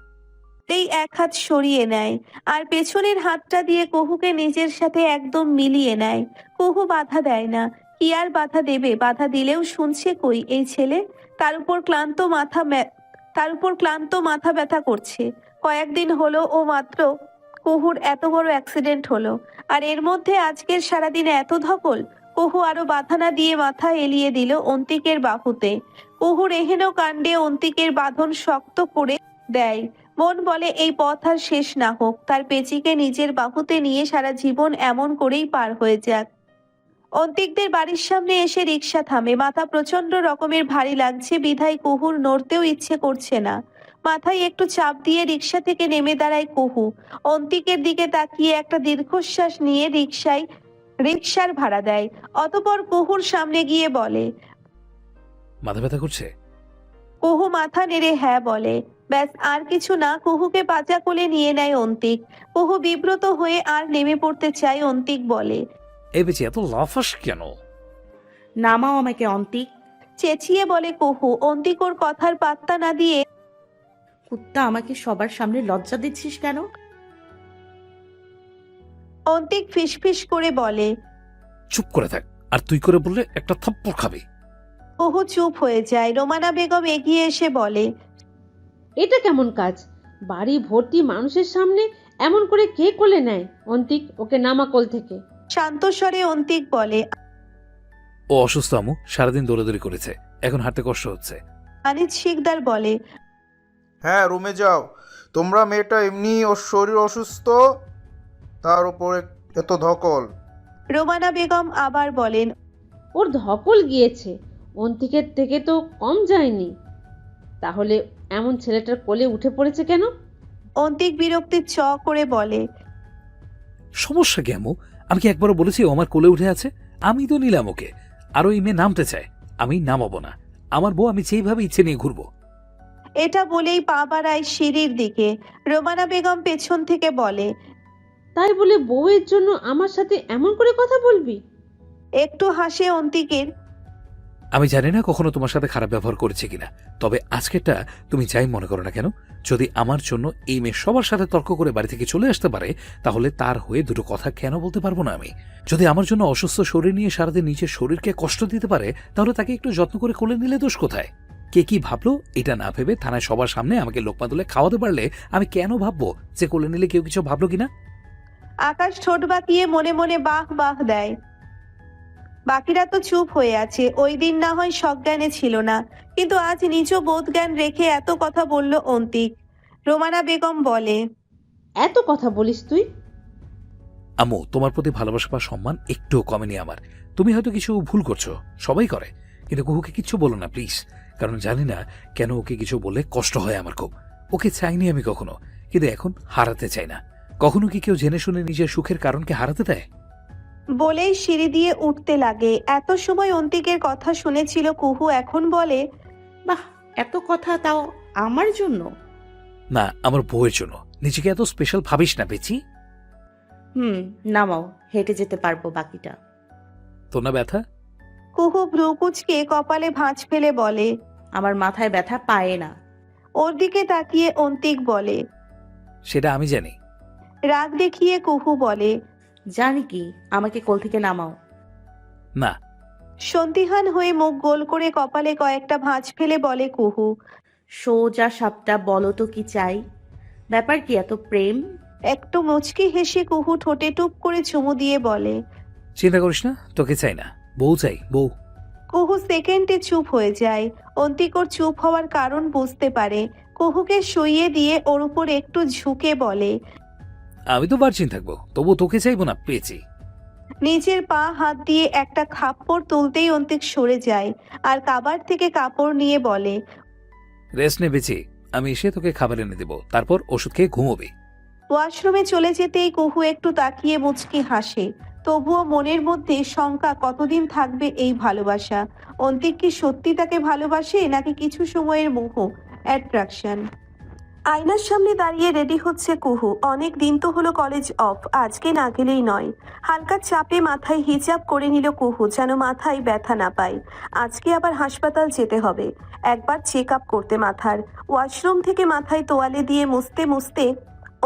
এই এক হাত সরিয়ে নেয় আর পেছনের হাতটা দিয়ে কুহুকে নিজের সাথে একদম মিলিয়ে নেয়। কুহু বাধা দেয় না। কি আর বাধা দেবে? বাধা দিলেও শুনছে কই এই ছেলে? তার উপর ক্লান্ত মাথা ব্যথা করছে। কয়েকদিন হলো ও মাত্র কুহুর এত বড় অ্যাক্সিডেন্ট হলো, আর এর মধ্যে আজকের সারাদিন এত ধকল। কুহু আরো বাধা না দিয়ে মাথা এলিয়ে দিল অন্তিকের বাহুতে। কুহুর এহেন কাণ্ডে অন্তিকের বাঁধন শক্ত করে দেয়। মন বলে এই পথ আর শেষ না হোক, তার পেঁচিকে নিজের বাহুতে নিয়ে সারা জীবন এমন করেই পার হয়ে যাক। অন্তিকদের বাড়ির সামনে এসে রিক্সা থামে। মাথা প্রচন্ড রকমের ভারী লাগছে বিধায় কুহুর নড়তেও ইচ্ছে করছে না। মাথায় একটু চাপ দিয়ে রিক্সা থেকে নেমে দাঁড়ায় কুহু। অন্তিকের দিকে তাকিয়ে একটা দীর্ঘশ্বাস নিয়ে রিক্সার ভাড়া দেয়। অতঃপর কুহুর সামনে গিয়ে বলে, মাথা ব্যথা করছে? কুহু মাথা নেড়ে হ্যাঁ বলে। ব্যাস, আর কিছু না। কুহুকে পাজা কোলে নিয়ে নেয় অন্তিক। কুহু বিব্রত হয়ে আর নেমে পড়তে চায়। অন্তিক বলে, এই বেঁচে এত লাফাস কেন? নামাও আমাকে অন্তিক। চেঁচিয়ে বলে কুহু। অন্তিক ওর কথার পাত্তা না দিয়ে, কুত্তা, আমাকে সবার সামনে লজ্জা দিচ্ছিস কেন? অন্তিক ফিসফিস করে বলে। চুপ করে থাক, আর তুই করে বললে একটা থাপ্পড় খাবে। কুহু চুপ হয়ে যায়। রোমানা বেগম এগিয়ে এসে বলে, এটা কেমন কাজ? বাড়ি ভর্তি মানুষের সামনে এমন করে কে কোলে নেয়? অন্তিক, ওকে নামা কোল থেকে। শান্ত স্বরে অন্তিক বলে। ও অসুস্থ আমু, সারাদিন দৌড়াদৌড়ি করেছে, এখন হাঁটতে কষ্ট হচ্ছে। আনিস শিকদার বলে, হ্যাঁ, রুমে যাও। তোমরা মেয়েটা এমনি ওর শরীর অসুস্থ, তার উপরে এত ধকল। রোমানা বেগম আবার বলেন, ওর ধকল গিয়েছে, অন্তিকের থেকে তো কম যায়নি। তাহলে এমন ছেলেটার কোলে উঠে পড়েছে কেন? অন্তিক বিরক্তির চ করে বলে, সমস্যা কি আমু? আমি কি একবারও বলেছি ও আমার কোলে উঠে আছে? আমি তো নিলাম ওকে, আর ওই মেয়ে নামতে চায়, আমি নামাবো না। আমার বউ, আমি যেইভাবে ইচ্ছে নিয়ে ঘুরবো। এটা বলেই পা বাড়ায় সিঁড়ির দিকে। রোমানা বেগম পেছন থেকে বলে, তাই বলে বউয়ের জন্য আমার সাথে এমন করে কথা বলবি? একটু হাসে অন্তিকের। আমি জানি না কখনো তোমার সাথে খারাপ ব্যবহার করেছে কিনা, তবে আজকেরটা তুমি যাই মনে করো না কেন, যদি আমার জন্য এই মেয়ে সবার সাথে তর্ক করে বাড়ি থেকে চলে আসতে পারে, তাহলে তার হয়ে দুটো কথা কেন বলতে পারবো না আমি? যদি আমার জন্য অসুস্থ শরীর নিয়ে সারাদিন নিজের শরীরকে কষ্ট দিতে পারে, তাহলে তাকে একটু যত্ন করে কোলে নিলে দোষ কোথায়? কে কি ভাবলো এটা না ভেবে থানায় সবার সামনে আমাকে লোকমা তুলে খাওয়াতে পারলে আমি কেন ভাববো যে কোলে নিলে কেউ কিছু ভাবলো কিনা? আকাশ ঠোঁট বাঁকিয়ে মনে মনে বাহ বাহ দেয়। বাকিরা তো চুপ হয়ে আছে। ওই দিন না হয় সজ্ঞানে ছিল না, কিন্তু আজ নিজ বোধ জ্ঞান রেখে এত কথা বলল অন্তিক। রোমানা বেগম বলে, এত কথা বলিস তুই? আম্মু, তোমার প্রতি ভালোবাসা বা সম্মান একটুও কমেনি আমার। তুমি হয়তো কিছু ভুল করছো, সবাই করে, কিন্তু কুহুকে কিচ্ছু বলো না প্লিজ, কারণ জানি না কেন ওকে কিছু বললে কষ্ট হয় আমার খুব। ওকে চাইনি আমি কখনো, কিন্তু এখন হারাতে চাই না। কখনো কি কেউ জেনে শুনে নিজের সুখের কারণকে হারাতে দেয়? বলেই সিঁড়ি দিয়ে উঠতে লাগে। এত সময় অন্তিকের কথা শুনেছিল কুহু, এখন বলে, বাহ, এত কথা তাও আমার জন্য? না, আমার বউয়ের জন্য। নিজেকে এত স্পেশাল ভাবিস না পেছি। নামাও, হেঁটে যেতে পারবো বাকিটা। তোর না ব্যথা? কুহু ভ্রুকুচকে কপালে ভাঁজ ফেলে বলে। আমার মাথায় ব্যথা পায় না। ওর দিকে তাকিয়ে অন্তিক বলে। সেটা আমি জানি। রাগ দেখিয়ে কুহু বলে। জানি কি, আমাকে কোল থেকে নামাও। না। সন্দিহান হয়ে মুখ গোল করে কপালে কয়েকটা ভাঁজ ফেলে বলে কুহু। সোজা সাপটা বলো তো কি চাই? ব্যাপার কি এত প্রেম? একটু মুচকি হেসে কুহু ঠোঁটে টুপ করে চুমু দিয়ে বলে। চিন্তা করিস না, তোকে চাই না, বউ চাই, বউ। কুহু সেকেন্ডে চুপ হয়ে যায়। অন্তিক ওর চুপ হওয়ার কারণ বুঝতে পারে। কুহুকে শুইয়ে দিয়ে ওর উপর একটু ঝুঁকে বলে। আমি তো বারচিন থাকবো, তবু তোকে চাইবো না, পেয়েছি। নিজের পা হাত দিয়ে একটা খাপ্পড় তুলতেই অন্তিক সরে যায় আর কাবার থেকে কাপড় নিয়ে বলে। রেস্ট নে বেঁচে, আমি এসে তোকে খাবার এনে দেবো, তারপর ওষুধ খেয়ে ঘুমোবে। ওয়াশরুমে চলে যেতেই কুহু একটু তাকিয়ে মুচকি হাসে। তবুও মনের মধ্যে শঙ্কা, কতদিন থাকবে এই ভালোবাসা? অন্তিক কি সত্যি তাকে ভালোবাসে নাকি কিছু সময়ের মোহ, অ্যাট্রাকশন? আয়নার সামনে দাঁড়িয়ে রেডি হচ্ছে কুহু। অনেক দিন তো হলো কলেজ অফ, আজকে না গেলেই নয়। হালকা চাপে মাথায় হিজাব করে নিল কুহু, যেন মাথায় ব্যথা না পায়। আজকে আবার হাসপাতাল যেতে হবে, একবার চেক আপ করতে মাথার। ওয়াশরুম থেকে মাথায় তোয়ালে দিয়ে মুছতে মুছতে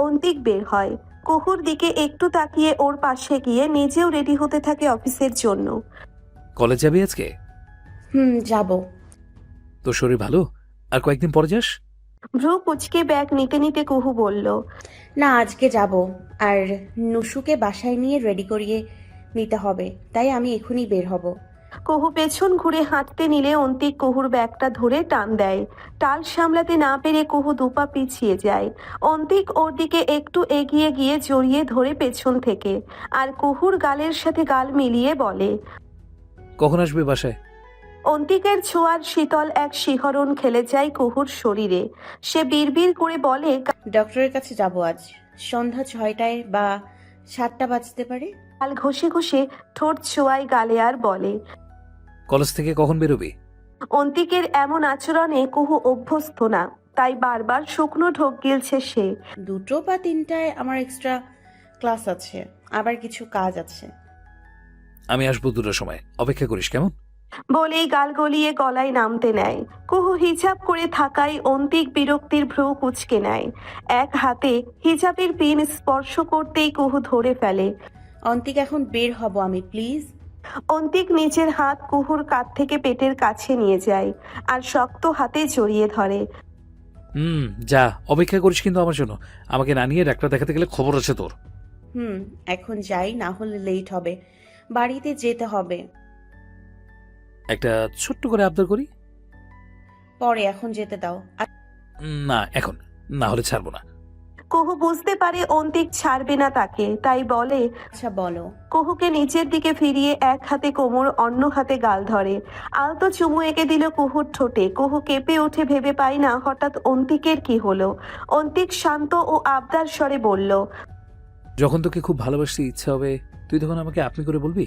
অন্তিক বের হয়। কুহুর দিকে একটু তাকিয়ে ওর পাশে গিয়ে নিজেও রেডি হতে থাকে অফিসের জন্য। কলেজ যাবি আজকে? যাব। তোর শরীর ভালো? আর কয়েকদিন পরে যাস? ভ্রু কুচকে ব্যাগ নিতে নিতে কুহু বলল। না, আজকে যাব। আর নুসুকে বাসায় নিয়ে রেডি করিয়ে নিতে হবে, তাই আমি এখনই বের হব। কুহু পেছন ঘুরে হাঁটতে নিলে অন্তিক কুহুর ব্যাগটা ধরে টান দেয়। টাল সামলাতে না পেরে কুহু দুপা পিছিয়ে যায়। অন্তিক ওর দিকে একটু এগিয়ে গিয়ে জড়িয়ে ধরে পেছন থেকে, আর কুহুর গালের সাথে গাল মিলিয়ে বলে। কখন আসবে বাসায়? অন্তিকের ছোঁয়ার শীতল এক শিহরণ খেলে যায় কুহুর শরীরে। সে বিড়বিড় করে বলে। ডক্টরের কাছে যাব আজ সন্ধ্যা 6টায় বা 7টা বাজতে পারে। গাল ঘষে ঘষে ঠোঁট ছোঁয়ায় গালে আর বলে। কলেজ থেকে কখন বেরোবি? অন্তিকের এমন আচরণে কুহু অভ্যস্ত না, তাই বারবার শুকনো ঢোক গিলছে সে। 2টো বা 3টায় আমার এক্সট্রা ক্লাস আছে, আবার কিছু কাজ আছে। আমি আসবো 2টার সময়, অপেক্ষা করিস কেমন? বলেই গাল গলিয়ে গলায় নামতে নেয়। কুহু হিজাব করে থাকায় অন্তিক বিরক্তির ভ্রু কুচকে নেয়। এক হাতে হিজাবের পিন স্পর্শ করতেই কুহু ধরে ফেলে। অন্তিক, এখন বের হব আমি, প্লিজ। অন্তিক নিজের হাত কুহুর কাঁধ থেকে পেটের কাছে নিয়ে যায় আর শক্ত হাতে জড়িয়ে ধরে। যা, অপেক্ষা করিস কিন্তু আমার জন্য। আমাকে না নিয়ে ডাক্তার দেখাতে গেলে খবর আছে তোর। এখন যাই, না হলে লেট হবে, বাড়িতে যেতে হবে। একটা ছোট্ট করে আবদার করি? পরে, এখন যেতে দাও। না এখন, না হলে ছাড়বো না। কুহু বুঝতে পারে অন্তিক ছাড়বে না তাকে, তাই বলে। আচ্ছা বলো। কুহুকে নিচের দিকে ফিরিয়ে এক হাতে কোমর, অন্য হাতে গাল ধরে আলতো চুমু এঁকে দিল কুহুর ঠোঁটে। কুহু কেঁপে উঠে ভেবে পায় না হঠাৎ অন্তিকের কি হলো। অন্তিক শান্ত ও আবদার স্বরে বলল। যখন তোকে খুব ভালোবাসতে ইচ্ছা হবে, তুই তখন আমাকে আপনি করে বলবি,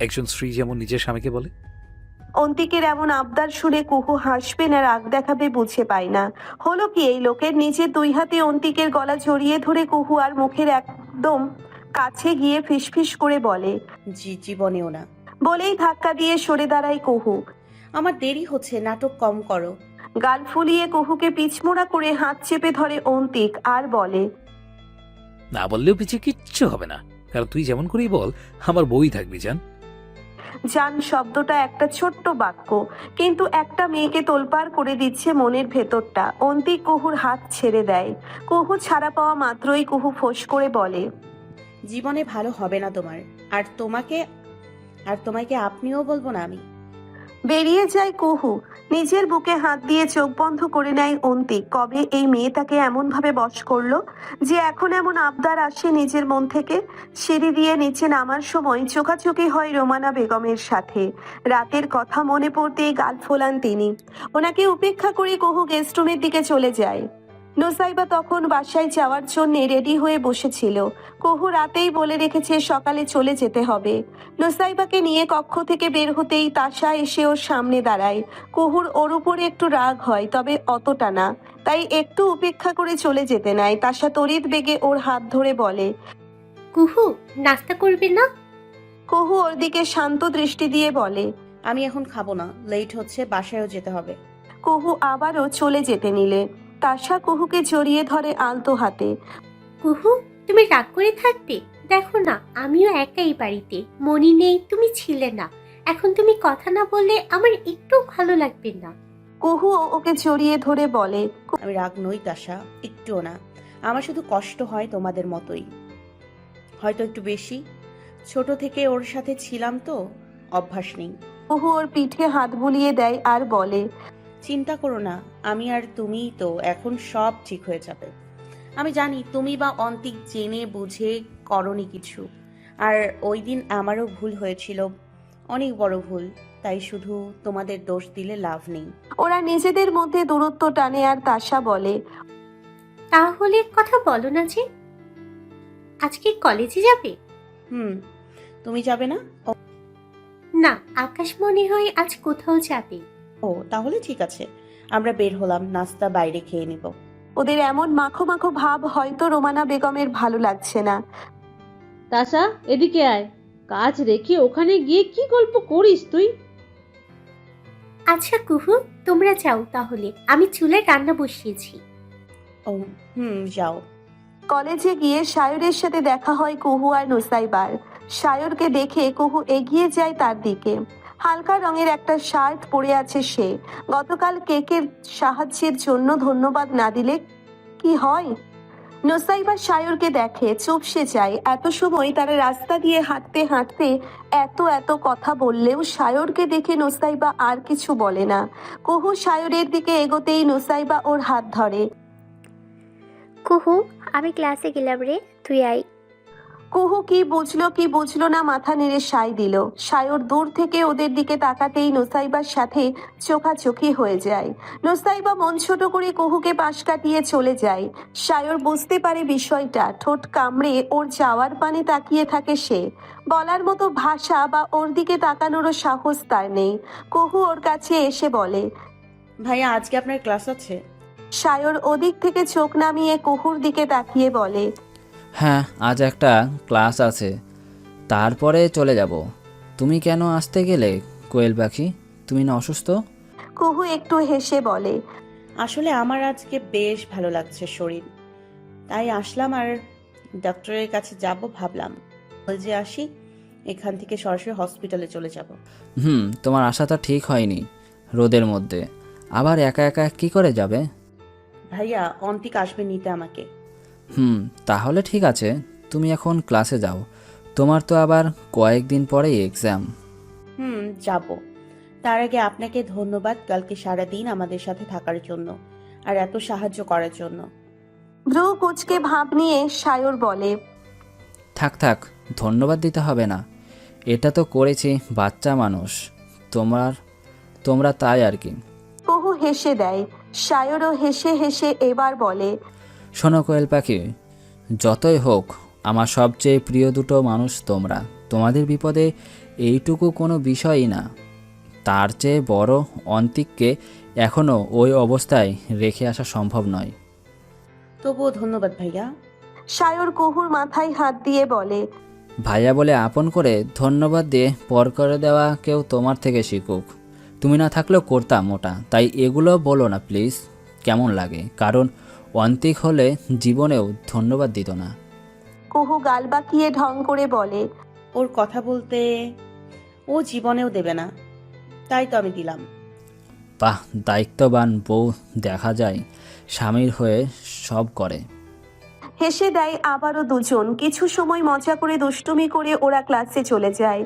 একজন স্ত্রী যেমন নিজের স্বামীকে বলে। অন্তিকের এমন আবদার শুনে কুহু হাসবে না রাগ দেখাবে বুঝে পায় না। হলো কি এই লোকের? নিজের 2 হাতে অন্তিকের গলা জড়িয়ে ধরে কুহু আর মুখের একদম কাছে গিয়ে ফিসফিস করে বলে। জীবনেও না। বলেই ধাক্কা দিয়ে সরে দাঁড়ায় কুহু। আমার দেরি হচ্ছে, নাটক কম করো। গাল ফুলিয়ে কুহুকে পিছমোড়া করে হাত চেপে ধরে অন্তিক আর বলে। না বললেও পিছিয়ে কিচ্ছু হবে না, কারণ তুই যেমন করেই বল, আমার বই থাকবি জান। জান শব্দটা একটা ছোট্ট বাক্য, কিন্তু একটা মেয়েকে তোলপাড় করে দিচ্ছে মনের ভেতরটা। অন্তিক কুহুর হাত ছেড়ে দেয়। কুহু ছাড়া পাওয়া মাত্রই কুহু ফোঁস করে বলে। জীবনে ভালো হবে না তোমার, আর তোমাকে আপনিও বলবো না আমি। বেরিয়ে যায় কুহু। নিজের বুকে হাত দিয়ে চোখ বন্ধ করে নেয় অন্তিক। কবে এই মেয়ে তাকে এমন ভাবে বশ করলো যে এখন এমন আবদার আসে নিজের মন থেকে? সিঁড়ি দিয়ে নিচে নামার সময় চোখাচোখি হয় রোমানা বেগমের সাথে। রাতের কথা মনে পড়তেই গাল ফোলান তিনি। ওনাকে উপেক্ষা করে কুহু গেস্ট রুমের দিকে চলে যায়। নুসাইবা তখন বাসায় যাওয়ার জন্য রেডি হয়ে বসেছিল। কুহু রাতেই বলে রেখেছে সকালে চলে যেতে হবে। নুসাইবাকে নিয়ে কক্ষ থেকে বের হতেই তাশা এসে ওর সামনে দাঁড়ায়। কুহুর ওর উপরে একটু রাগ হয়, তবে অতটা না, তাই একটু উপেক্ষা করে চলে যেতে নেয়। তাশা তড়িৎ বেগে ওর হাত ধরে বলে। কুহু, নাস্তা করবে না? কুহু ওর দিকে শান্ত দৃষ্টি দিয়ে বলে। আমি এখন খাবো না, লেট হচ্ছে, বাসায়ও যেতে হবে। কুহু আবারও চলে যেতে নিলে তাশা কুহুকে জড়িয়ে ধরে আলতো হাতে। কুহু, তুমি রাগ করে থাকবে? দেখো না, আমিও একাই বাড়িতে, মনি নেই, তুমি ছিলে না। এখন তুমি কথা না বললে আমার একটু ভালো লাগবে না। কুহু ওকে জড়িয়ে ধরে বলে, আমি রাগ নই তাশা, একটুও না। আমার শুধু কষ্ট হয় তোমাদের মতোই, হয়তো একটু বেশি। ছোট থেকে ওর সাথে ছিলাম তো, অভ্যাস নেই। কুহু ওর পিঠে হাত বুলিয়ে দেয় আর বলে, চিন্তা করো না, আমি আর তুমিই তো, এখন সব ঠিক হয়ে যাবে। আমি জানি তুমি বা অন্তিক জেনে বুঝে করনি কিছু, আর ওই দিন আমারও ভুল হয়েছিল, অনেক বড় ভুল, তাই শুধু তোমাদের দোষ দিলে লাভ নেই। ওরা নিজেদের মধ্যে দূরত্ব টানে আর তাশা বলে, তাহলে কথা বলো না যে, আজকে কলেজে যাবে? তুমি যাবে না? না, আকাশ মনে হয় আজ কোথাও যাবে। ও তাহলে ঠিক আছে, আমরা বের হলাম, নাস্তা বাইরে খেয়ে নিব। ওদের এমন মাখো মাখো ভাব হয়তো রোমানা বেগমের ভালো লাগছে না। তাশা, এদিকে আয়। কাজ রেখে ওখানে গিয়ে কি গল্প করিস তুই? আচ্ছা কুহু, তোমরা যাও তাহলে, আমি চুলায় রান্না বসিয়েছি। ও যাও। কলেজে গিয়ে সায়রের সাথে দেখা হয় কুহু আর নুসাইবার। সায়রকে দেখে কুহু এগিয়ে যায় তার দিকে। হালকা রঙের একটা শার্ট পরে আছে সে। গতকাল কেকের সাহায্যের জন্য ধন্যবাদ না দিলে কি হয়? নুসাইবা সায়রকে দেখে, চুপসে যায়। এত সময় তারা রাস্তা দিয়ে হাঁটতে হাঁটতে এত কথা বললেও সায়রকে দেখে নুসাইবা আর কিছু বলে না। কুহু সায়রের দিকে এগোতেই নুসাইবা ওর হাত ধরে। কুহু, আমি ক্লাসে গেলাম রে, তুই আই। কুহু কি বুঝলো না মাথা নেড়ে সায় দিল। সায়র দূর থেকে ওদের দিকে তাকাতেই নুসাইবার সাথে চোখাচোখি হয়ে যায়। নুসাইবা মন ছোট করে কুহুকে পাশ কাটিয়ে চলে যায়। সায়র বুঝতে পারে বিষয়টা, ঠোঁট কামড়ে ওর যাওয়ার পানে তাকিয়ে থাকে সে। বলার মতো ভাষা বা ওর দিকে তাকানোরও সাহস তার নেই। কুহু ওর কাছে এসে বলে, ভাইয়া আজকে আপনার ক্লাস আছে? সায়র ওদিক থেকে চোখ নামিয়ে কুহুর দিকে তাকিয়ে বলে, হ্যাঁ, আজ একটা ক্লাস আছে, তারপরে চলে যাব। তুমি কেন আসতে গেলে কোয়েল পাখি? তুমি না অসুস্থ? কুহু একটু হেসে বলে, আসলে আমার আজকে বেশ ভালো লাগছে শরীর, তাই আসলাম, আর ডক্টরের কাছে যাব ভাবলাম। ওই যে আসি, এখান থেকে সরাসরি হসপিটালে চলে যাব। তোমার আশাটা ঠিক হয়নি রোদের মধ্যে, আবার একা একা কি করে যাবে? ভাইয়া অন্তিক আসবে নিতে আমাকে। তাহলে ঠিক আছে, তুমি এখন ক্লাসে যাও, তোমার তো আবার কয়েকদিন পরেই এক্সাম। যাব। তার আগে আপনাকে ধন্যবাদ কালকে সারাদিন আমাদের সাথে থাকার জন্য আর এত সাহায্য করার জন্য। ব্রু কুচকে ভাব নিয়ে সায়র বলে, থাক, ধন্যবাদ দিতে হবে না, এটা তো করেছি বাচ্চা মানুষ, তোমরা তাই আর কি। কুহু হেসে দেয়। সায়রও হেসে হেসে এবার বলে, শোনো কোয়েল পাখি, যতই হোক আমার সবচেয়ে প্রিয় দুটো মানুষ তোমরা। তোমাদের বিপদে এইটুকু কোনো বিষয়ই না। তার চেয়ে বড় অন্তিককে এখনও ওই অবস্থায় রেখে আসা সম্ভব নয়। তবুও ধন্যবাদ ভাইয়া। সায়র কুহুর মাথায় হাত দিয়ে বলে, ভাইয়া বলে আপন করে ধন্যবাদ দিয়ে পর করে দেওয়া কেউ তোমার থেকে শিখুক। তুমি না থাকলেও করতাম ওটা, তাই এগুলো বলো না প্লিজ, কেমন লাগে? কারণ অন্তিক হলে জীবনেও ধন্যবাদ দিত না। কুহু গাল বাঁকিয়ে ঢং করে বলে, ওর কথা বলতে ও জীবনেও দেবে না, তাই তো আমি দিলাম। বাহ, দায়িত্ববান বউ দেখা যায় স্বামীর হয়ে সব করে। হেসে দেয় আবারও দুজন। কিছু সময় মজা করে দুষ্টুমি করে ওরা ক্লাসে চলে যায়।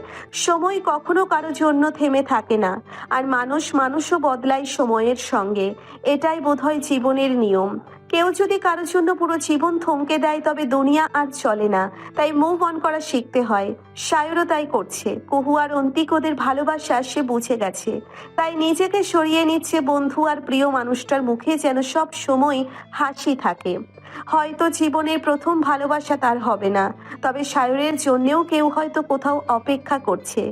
সময় কখনো কারো জন্য থেমে থাকে না, আর মানুষও বদলায় সময়ের সঙ্গে। এটাই বোধহয় জীবনের নিয়ম। কেউ যদি কারোর জন্য পুরো জীবন থমকে দেয় তবে দুনিয়া আর চলে না। তাই মুভ অন করা শিখতে হয়। সায়রও তাই করছে। কুহু আর অন্তিক ওদের ভালোবাসা সে বুঝে গেছে, তাই নিজেকে সরিয়ে নিচ্ছে বন্ধু আর প্রিয় মানুষটার মুখে যেন সব সময় হাসি থাকে। হয়তো জীবনের প্রথম ভালোবাসা তার হবে না, তবে সায়রের জন্যেও কেউ হয়তো কোথাও অপেক্ষা করছে,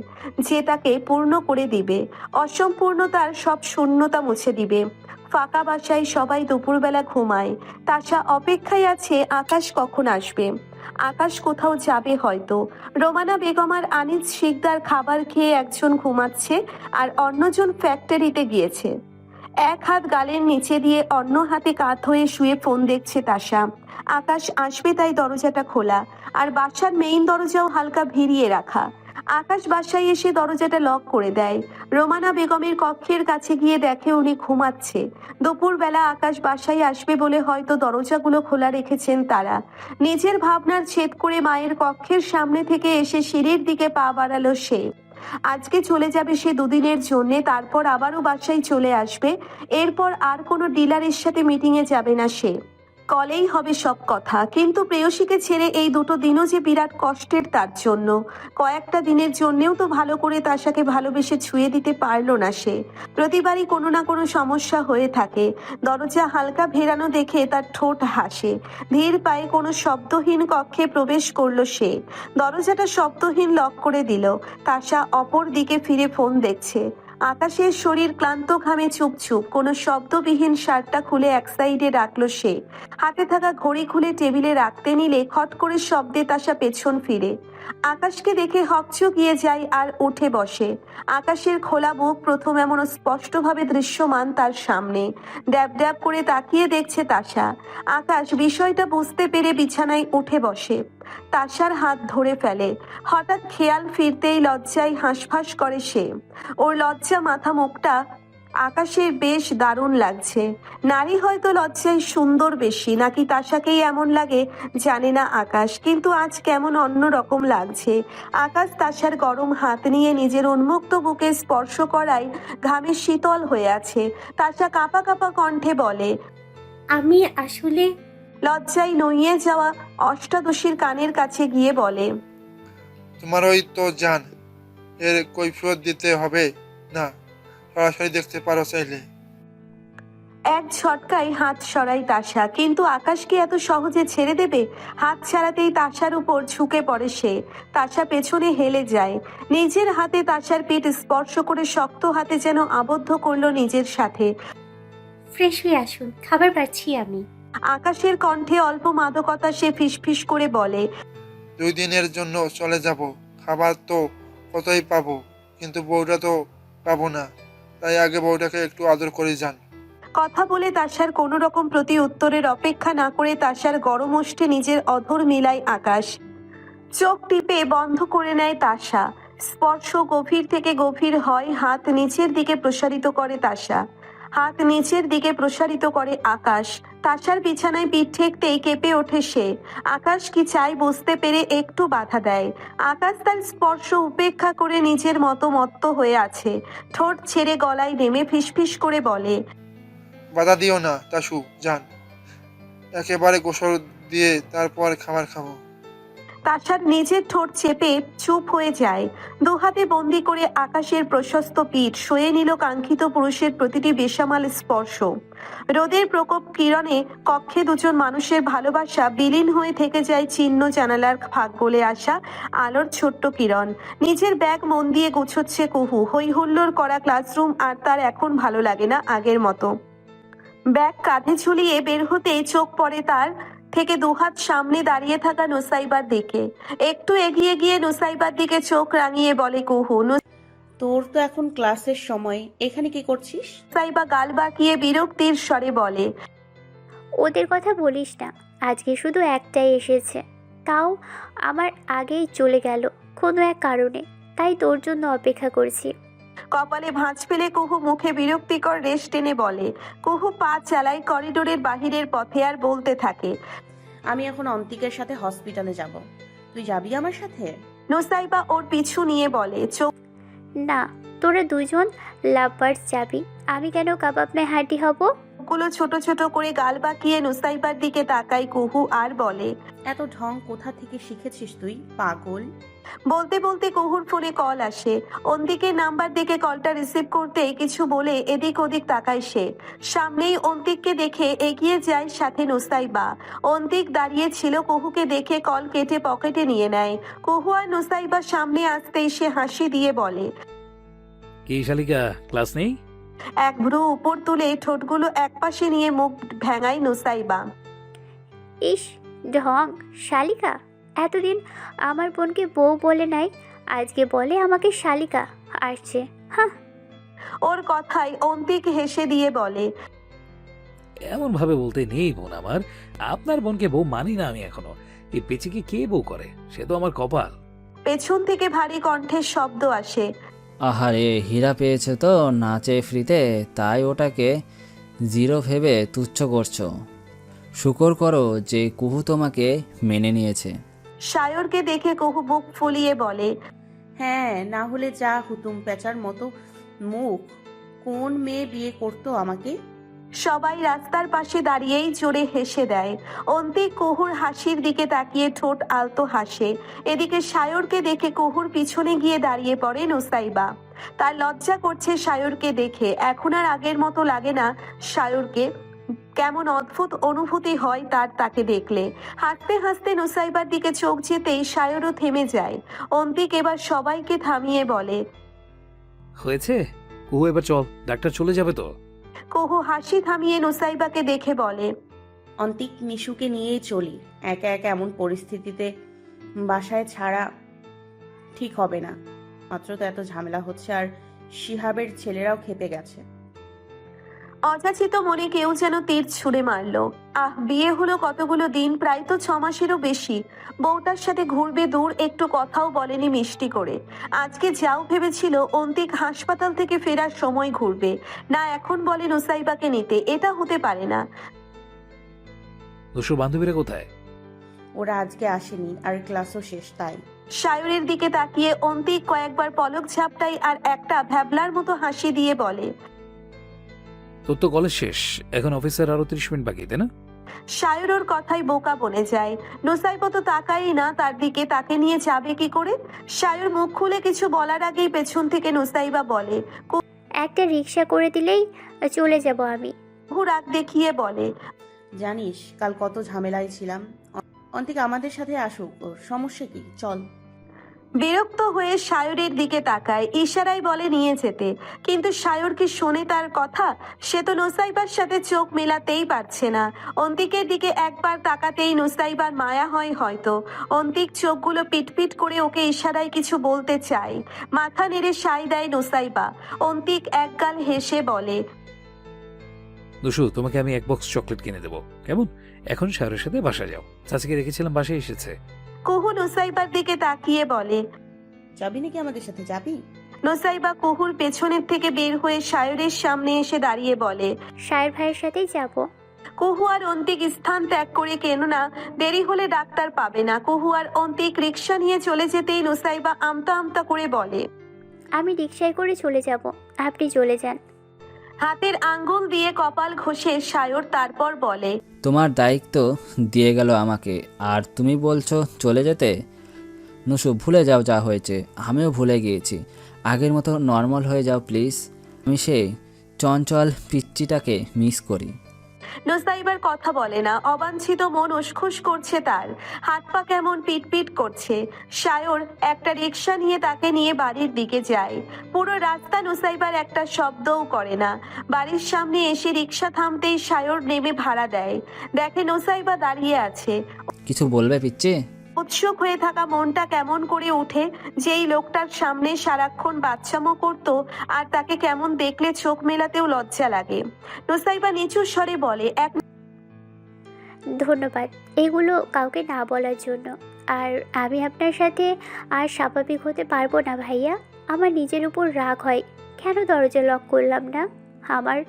যে তাকে পূর্ণ করে দিবে, অসম্পূর্ণতার সব শূন্যতা মুছে দিবে। ফাঁকা বাসায় সবাই দুপুরবেলা ঘুমায়। তাশা অপেক্ষায় আছে আকাশ কখন আসবে। আকাশ কোথাও যাবে হয়তো। রোমানা বেগম আর আনিস শিকদার খাবার খেয়ে একজন ঘুমাচ্ছে আর অন্যজন ফ্যাক্টরিতে গিয়েছে। এক হাত গালের নিচে দিয়ে অন্য হাতে কাত হয়ে শুয়ে ফোন দেখছে তাশা। আকাশ আসবে তাই দরজাটা খোলা, আর বাসার মেইন দরজাও হালকা ভিড়িয়ে রাখা। আকাশ বাসায় এসে দরজাটা লক করে দেয়। রোমানা বেগমের কক্ষের কাছে গিয়ে দেখে উনি ঘুমাচ্ছে। দুপুরবেলা আকাশ বাসায় আসবে বলে হয়তো দরজাগুলো খোলা রেখেছেন তারা। নিজের ভাবনার ছেদ করে মায়ের কক্ষের সামনে থেকে এসে সিঁড়ির দিকে পা বাড়ালো সে। আজকে চলে যাবে সে দুদিনের জন্যে, তারপর আবারও বাসায় চলে আসবে। এরপর আর কোনো ডিলারের সাথে মিটিংয়ে যাবে না সে। কলেই হবে সব কথা। কিন্তু প্রেয়সীকে ছেড়ে এই দুটো দিনও যে বিরাট কষ্টের তার জন্য। কয়েকটা দিনের জন্যেও তো ভালো করে তাশাকে ভালোবেসে ছুঁয়ে দিতে পারলো না সে। প্রতিবারই কোনো না কোনো সমস্যা হয়ে থাকে। দরজা হালকা ভেরানো দেখে তার ঠোঁট হাসে। ধীর পায়ে কোনো শব্দহীন কক্ষে প্রবেশ করলো সে। দরজাটা শব্দহীন লক করে দিল। তাশা অপর দিকে ফিরে ফোন দেখছে। আকাশের শরীর ক্লান্ত ঘামে চুপচুপ। কোনো শব্দবিহীন শার্টটা খুলে এক সাইডে রাখলো সে। হাতে থাকা ঘড়ি খুলে টেবিলে রাখতে নিলে খট করে শব্দে তাশা পেছন ফিরে। আকাশকে দেখে হকচকিয়ে যায় আর উঠে বসে। আকাশের খোলা মুখ প্রথম এমন স্পষ্টভাবে দৃশ্যমান তার সামনে। ড্যাব ড্যাব করে তাকিয়ে দেখছে তাশা। আকাশ বিষয়টা বুঝতে পেরে বিছানায় উঠে বসে। তাশার হাত ধরে ফেলে। হঠাৎ খেয়াল ফিরতেই লজ্জায় হাঁসফাঁস করে সে। ওর লজ্জা মাথা মুখটা আকাশের বেশ দারুণ লাগছে। নারী হয়তো লজ্জায় সুন্দর বেশি, নাকি তাশাকেই এমন লাগে জানে না আকাশ, কিন্তু আজ কেমন অন্য রকম লাগছে। আকাশ তাশার গরম হাত নিয়ে নিজের উন্মুক্ত বুকে স্পর্শ করায় ঘামে শীতল হয়ে আছে। তাশা কাঁপা কাঁপা কণ্ঠে বলে, আমি আসলে লজ্জায় নইয়ে যাওয়া অষ্টাদশীর কানের কাছে গিয়ে বলে, তোমার ওই তো জান, এর কৈফিয়ত দিতে হবে না, সরাসরি দেখতে পারো চাইলে। এক ঝটকায় হাত সরাই তাশা, কিন্তু আকাশকে এত সহজে ছেড়ে দেবে? হাত ছাড়াতেই তাশার উপর ঝুঁকে পড়ে সে। তাশা পেছনে হেলে যায়। নিজের হাতে তাশার পিঠ স্পর্শ করে শক্ত হাতে যেন আবদ্ধ করলো নিজের সাথে। ফ্রেশ হয়ে আসুন, খাবার পাচ্ছি আমি। আকাশের কণ্ঠে অল্প মাদকতা। সে ফিসফিস করে বলে, 2 দিনের জন্য চলে যাব, খাবার তো কতই পাবো, কিন্তু বউটা তো পাবো না, তাই আগে বউটাকে একটু আদর করে যান। কথা বলে তাশার কোনো রকম প্রতি উত্তরের অপেক্ষা না করে তাশার গরম ওষ্ঠে নিজের অধর মিলায় আকাশ। চোখ টিপে বন্ধ করে নেয় তাশা। স্পর্শ গভীর থেকে গভীর হয়। হাত নিচের দিকে প্রসারিত করে তাশা। হাত নিচের দিকে প্রসারিত করে আকাশ। তাশার বিছানায় পিঠ ঠেকতেই কেঁপে ওঠে সে। আকাশ কি চাই বুঝতে পেরে একটু বাধা দেয়। আকাশ তার স্পর্শ উপেক্ষা করে নিজের মতো মত্ত হয়ে আছে। ঠোঁট ছেড়ে গলায় নেমে ফিসফিস করে বলে, বাধা দিও না তাসু যান, একেবারে গোসল দিয়ে তারপর খাবার খাবো। তাশার নিজের ঠোঁট চেপে চুপ হয়ে যায়। দুহাতে বন্দি করে আকাশের প্রশস্ত পিঠ সয়ে নিল কাঙ্ক্ষিত পুরুষের প্রতিটি বেসামাল স্পর্শ। রোদের প্রকোপ কিরণে কক্ষে দুজন মানুষের ভালোবাসা বিলীন হয়ে থেকে যায় চিহ্ন জানালার ফাঁক গলে আসা আলোর ছোট্ট কিরণ। নিজের ব্যাগ মন দিয়ে গুছোচ্ছে কুহু। হই হুল্লোড় করা ক্লাসরুম আর তার এখন ভালো লাগে না আগের মতো। ব্যাগ কাঁধে ঝুলিয়ে বের হতেই চোখ পড়ে তার থেকে দুহাত সামনে দাঁড়িয়ে থাকা নুসাইবার দিকে। একটু এগিয়ে গিয়ে নুসাইবার দিকে চোখ রাঙিয়ে বলে কুহু। তোর তো এখন ক্লাসের সময়, এখানে কি করছিস? নুসাইবা গাল বাঁকিয়ে বিরক্তির স্বরে বলে, ওদের কথা বলিস না, আজকে শুধু একটাই এসেছে, তাও আমার আগেই চলে গেল কোনো এক কারণে, তাই তোর জন্য অপেক্ষা করছি। কপালে ভাঁজ ফেলে কুহু মুখে বিরক্তিকর রেশ টেনে বলে। কুহু পা চালায় করিডোরের বাহিরের পথে আর বলতে থাকে, আমি এখন অন্তিকের সাথে হসপিটালে যাব, তুই যাবি আমার সাথে? নুসাইবা ওর পিছু নিয়ে বলে, না, তোরা দুজন লাভার্স যাবি, আমি কেন কাবাব মে হাঁটি হব? চোখগুলো ছোট ছোট করে গাল বাঁকিয়ে নুসাইবার দিকে তাকায় কুহু আর বলে, এত ঢং কোথা থেকে শিখেছিস তুই, পাগল? বলতে বলতে কুহুর ফোনে কল আসে। অন্তিকের নাম্বার দেখে কলটা রিসিভ করতেই কিছু বলে এদিক ওদিক তাকায় সে। সামনেই অন্তিককে দেখে এগিয়ে যায় সাথে নুসাইবা। অন্তিক দাঁড়িয়ে ছিল। কুহুকে দেখে কল কেটে পকেটে নিয়ে নেয়। কুহু আর নুসাইবা সামনে আসতেই সে হাসি দিয়ে বলে, কি শালিকা, ক্লাস নেই? এক ভ্রু উপর তুলে ঠোঁটগুলো একপাশে নিয়ে মুখ ভেঙায় নুসাইবা। ইস, ঢং শালিকা। এতদিন আমার বোনকে বউ বলে নাই, আজকে বলে আমাকে শালিকা। আসছে, হ্যাঁ। ওর কথায় অন্তিক হেসে দিয়ে বলে, এমন ভাবে বলতে নেই বোন আমার, আপনার বোনকে বউ মানি না আমি এখনো। এই পেচিকে কে বউ করে, সে তো আমার কপাল। পেছন থেকে ভারী কণ্ঠের শব্দ আসে। আহারে, হীরা পেয়েছে তো নাচে ফ্রিতে, তাই ওটাকে জিরো ভেবে তুচ্ছ করছো। শুকর করো যে কুহু তোমাকে মেনে নিয়েছে। সায়রকে দেখে কুহু বুক ফুলিয়ে বলে, হ্যাঁ, না হলে যা হুতুম পেঁচার মতো মুখ, কোন মেয়ে বিয়ে করতো আমাকে? সবাই রাস্তার পাশে দাঁড়িয়েই জোরে হেসে দেয়। অন্তিক কুহুর হাসির দিকে তাকিয়ে ঠোঁট আলতো হাসে। এদিকে সায়রকে দেখে কুহুর পিছনে গিয়ে দাঁড়িয়ে পড়ে নুসাইবা। তার লজ্জা করছে সায়রকে দেখে। এখন আর আগের মতো লাগে না সায়রকে। কেমন অদ্ভুত অনুভূতি হয় তার তাকে দেখলে। হাসতে হাসতে নুসাইবার দিকে চোখ যেতেই সায়রও থেমে যায়। অন্তিক এবার সবাইকে থামিয়ে বলে, হয়েছে কুহু, এবার চল, ডাক্তার চলে যাবে তো। কুহু হাসি থামিয়ে নুসাইবাকে দেখে বলে, অন্তিক নিশুকে নিয়েই চলি। একা একা এমন পরিস্থিতিতে বাসায় ছাড়া ঠিক হবে না। মাত্র তো এত ঝামেলা হচ্ছে, আর শিহাবের ছেলেরাও খেপে গেছে। অযাচিত মনে কেউ যেন তীর ছুঁড়ে মারলো। বিয়ে হলো কতগুলো দিন, প্রায় তো 6 মাসেরও বেশি। বউটার সাথে ঘুরবে দূর, একটু কথাও বলেনি মিষ্টি করে। আজকে যাও ভেবেছিল অন্তিক হাসপাতাল থেকে ফেরার সময় ঘুরবে, না এখন বলে নুসাইবাকে নিতে। এটা হতে পারে না। দুশো বান্ধবীরা কোথায়? ওরা আজকে আসেনি, আর ক্লাসও শেষ, তাই। সায়রের দিকে তাকিয়ে অন্তিক কয়েকবার পলক ঝাপটায় আর একটা ভ্যাবলার মতো হাসি দিয়ে বলে, তোর তো কলেজ শেষ, এখন অফিসের আরো 30 মিনিট বাকি, তাই না? সায়র ওর কথাই বোকা বনে যায়। নুসাইবা তো তাকাই না তার দিকে, তাকে নিয়ে যাবে কি করে? সায়র মুখ খুলে কিছু বলার আগেই পেছন থেকে নুসাইবা বলে, একটা রিক্সা করে দিলেই চলে যাব আমি। কুহু রাগ দেখিয়ে বলে, জানিস কাল কত ঝামেলায় ছিলাম। অন্তিক আমাদের সাথে আসুক, ওর সমস্যা কি, চল। বিরক্ত হয়ে সায়রের দিকে তাকায়, ইশারায় বলে নিয়ে যেতে। কিন্তু সায়র কি শোনে তার কথা? সে তো নুসাইবার সাথে চোখ মেলাতেই পারছে না। অন্তিকের দিকে একবার তাকাতেই নুসাইবার মায়া হয় হয়তো। অন্তিক চোখগুলো পিটপিট করে ওকে ইশারায় কিছু বলতে চায়। মাথা নেড়ে সায় দেয় নুসাইবা। অন্তিক একগাল হেসে বলে, দুশু, তোমাকে আমি 1 বক্স চকলেট কিনে দেবো, কেমন? এখন শাহরের সাথে বাসা যাও, চাচিকে রেখেছিলাম, বাসায় এসেছে। কুহু নুসাইবার দিকে তাকিয়ে বলে, যাবি নাকি আমাদের সাথে, যাবি? নুসাইবা কুহুর পেছনের থেকে বের হয়ে সায়রের সামনে এসে দাঁড়িয়ে বলে, সায়ের ভাইয়ের সাথেই যাব। কুহু আর অন্তিক স্থান ত্যাগ করে, কেননা দেরি হলে ডাক্তার পাবে না। কুহু আর অন্তিক রিক্সা নিয়ে চলে যেতেই নুসাইবা আমতা আমতা করে বলে, আমি রিক্সায় করে চলে যাব, আপনি চলে যান। হাতের আঙ্গুল দিয়ে কপাল ঘষে সায়র তারপর বলে, তোমার দায়িত্ব দিয়ে গেল আমাকে, আর তুমি বলছো চলে যেতে? নুসু, ভুলে যাও যা হয়েছে। আমিও ভুলে গিয়েছি। আগের মতো নর্মাল হয়ে যাও প্লিজ। আমি সেই চঞ্চল পিচ্চিটাকে মিস করি। নুসাইবার কথা বলে না। অবাঞ্ছিত মন উসখুস করছে তার, হাত পা কেমন পিটপিট করছে। সায়র একটা রিক্সা নিয়ে তাকে নিয়ে বাড়ির দিকে যায়। পুরো রাস্তা নুসাইবার একটা শব্দও করে না। বাড়ির সামনে এসে রিক্সা থামতেই সায়র নেমে ভাড়া দেয়। দেখে নুসাইবা দাঁড়িয়ে আছে। কিছু বলবে পিচ্চি? উৎসুক হয়ে থাকা মনটা কেমন করে ওঠে। যেই লোকটার সামনে সারাক্ষণ বাচ্চামো করত, আর তাকে কেমন দেখলে চোখ মেলাতেও লজ্জা লাগে। নুসাইবা নিচু স্বরে বলে, ধন্যবাদ এগুলো কাউকে না বলার জন্য। আর আমি আপনার সাথে আর স্বাভাবিক হতে পারবো না ভাইয়া। আমার নিজের উপর রাগ হয়, কেন দরজা লক করলাম না। আমার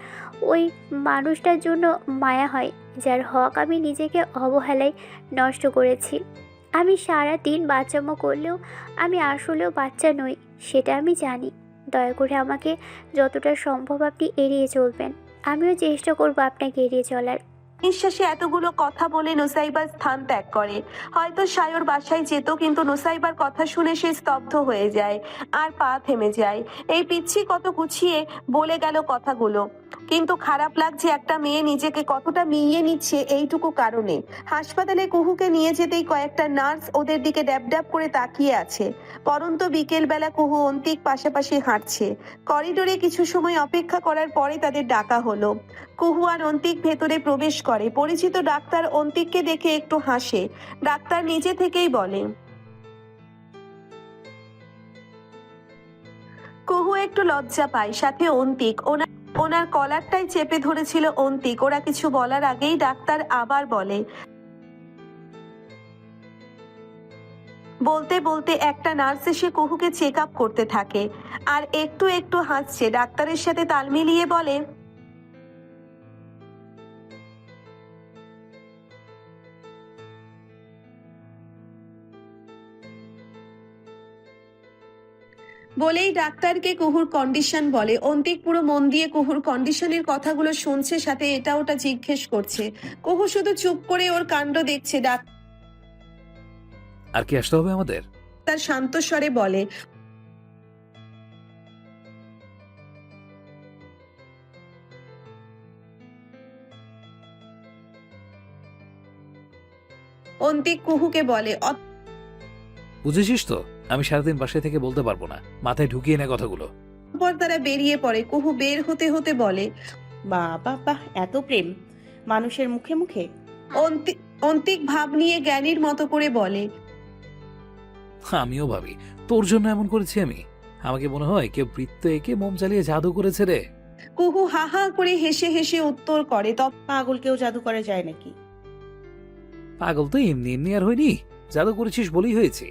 ওই মানুষটার জন্য মায়া হয়, যার হক আমি নিজেকে অবহেলায় নষ্ট করেছি। আমি সারা দিন বাচ্চামো করলেও আমি আসলেও বাচ্চা নই, সেটা আমি জানি। দয়া করে আমাকে যতটা সম্ভব আপনি এড়িয়ে চলবেন। আমিও চেষ্টা করব আপনাকে এড়িয়ে চলার। নিঃশ্বাসে এতগুলো কথা বলে নুসাইবার স্থান ত্যাগ করে। হয়তো সায়র বাসায় যেত, কিন্তু নুসাইবার কথা শুনে সে স্তব্ধ হয়ে যায় আর পা থেমে যায়। এই পিচ্ছি কত গুছিয়ে বলে গেল কথাগুলো। কিন্তু খারাপ লাগছে একটা মেয়ে নিজেকে কতটা মিইয়ে নিচ্ছে এইটুকু কারণে। হাসপাতালে কুহুকে নিয়ে যেতেই কয়েকটা নার্স ওদের দিকে ড্যাব ড্যাব করে তাকিয়ে আছে। পরন্ত বিকেল বেলা কুহু অন্তিক পাশাপাশি হাঁটছে। করিডোরে কিছু সময় অপেক্ষা করার পরে তাদের ডাকা হলো। কুহু আর অন্তিক ভেতরে প্রবেশ করে। পরিচিত ডাক্তার অন্তিককে দেখে একটু হাসে। ডাক্তার নিজে থেকেই বলে, কুহু একটু লজ্জা পায়, সাথে অন্তিক। ওনার কলারটাই চেপে ধরেছিল অন্তিক। ওরা কিছু বলার আগেই ডাক্তার আবার বলে, বলতে বলতে একটা নার্স এসে কুহুকে চেক আপ করতে থাকে আর একটু একটু হাসছে। ডাক্তারের সাথে তাল মিলিয়ে বলে, বলেই ডাক্তারকে কুহুর কন্ডিশন বলে। অন্তিক পুরো মন দিয়ে কুহুর কন্ডিশনের কথাগুলো শুনছে, সাথে এটা ওটা জিজ্ঞেস করছে। কুহু শুধু চুপ করে ওর কাণ্ড দেখছে। আর কি আসতে হবে আমাদের? ডাক্তার শান্ত স্বরে বলে, অন্তিক কুহুকে বলে, বুঝেছিস তো, আমি সারাদিন বাসায় থেকে বলতে পারবো না, মাথায় ঢুকিয়ে নে কথাগুলো। অতঃপর তারা বেরিয়ে পড়ে। কুহু বের হতে হতে বলে, বাবা বাহ, এত প্রেম মানুষের মুখে মুখে। অন্তিক ভাব নিয়ে জ্ঞানীর মতো করে বলে, আমিও ভাবি তোর জন্য এমন করেছি আমি। আমাকে মনে হয় কেউ বৃত্ত এঁকে মোম জ্বালিয়ে জাদু করেছে রে। কুহু হা হা করে হেসে হেসে উত্তর করে, পাগল কেউ জাদু করে যায় নাকি? পাগল তো এমনি এমনি আর হয়নি, জাদু করেছিস বলেই হয়েছে।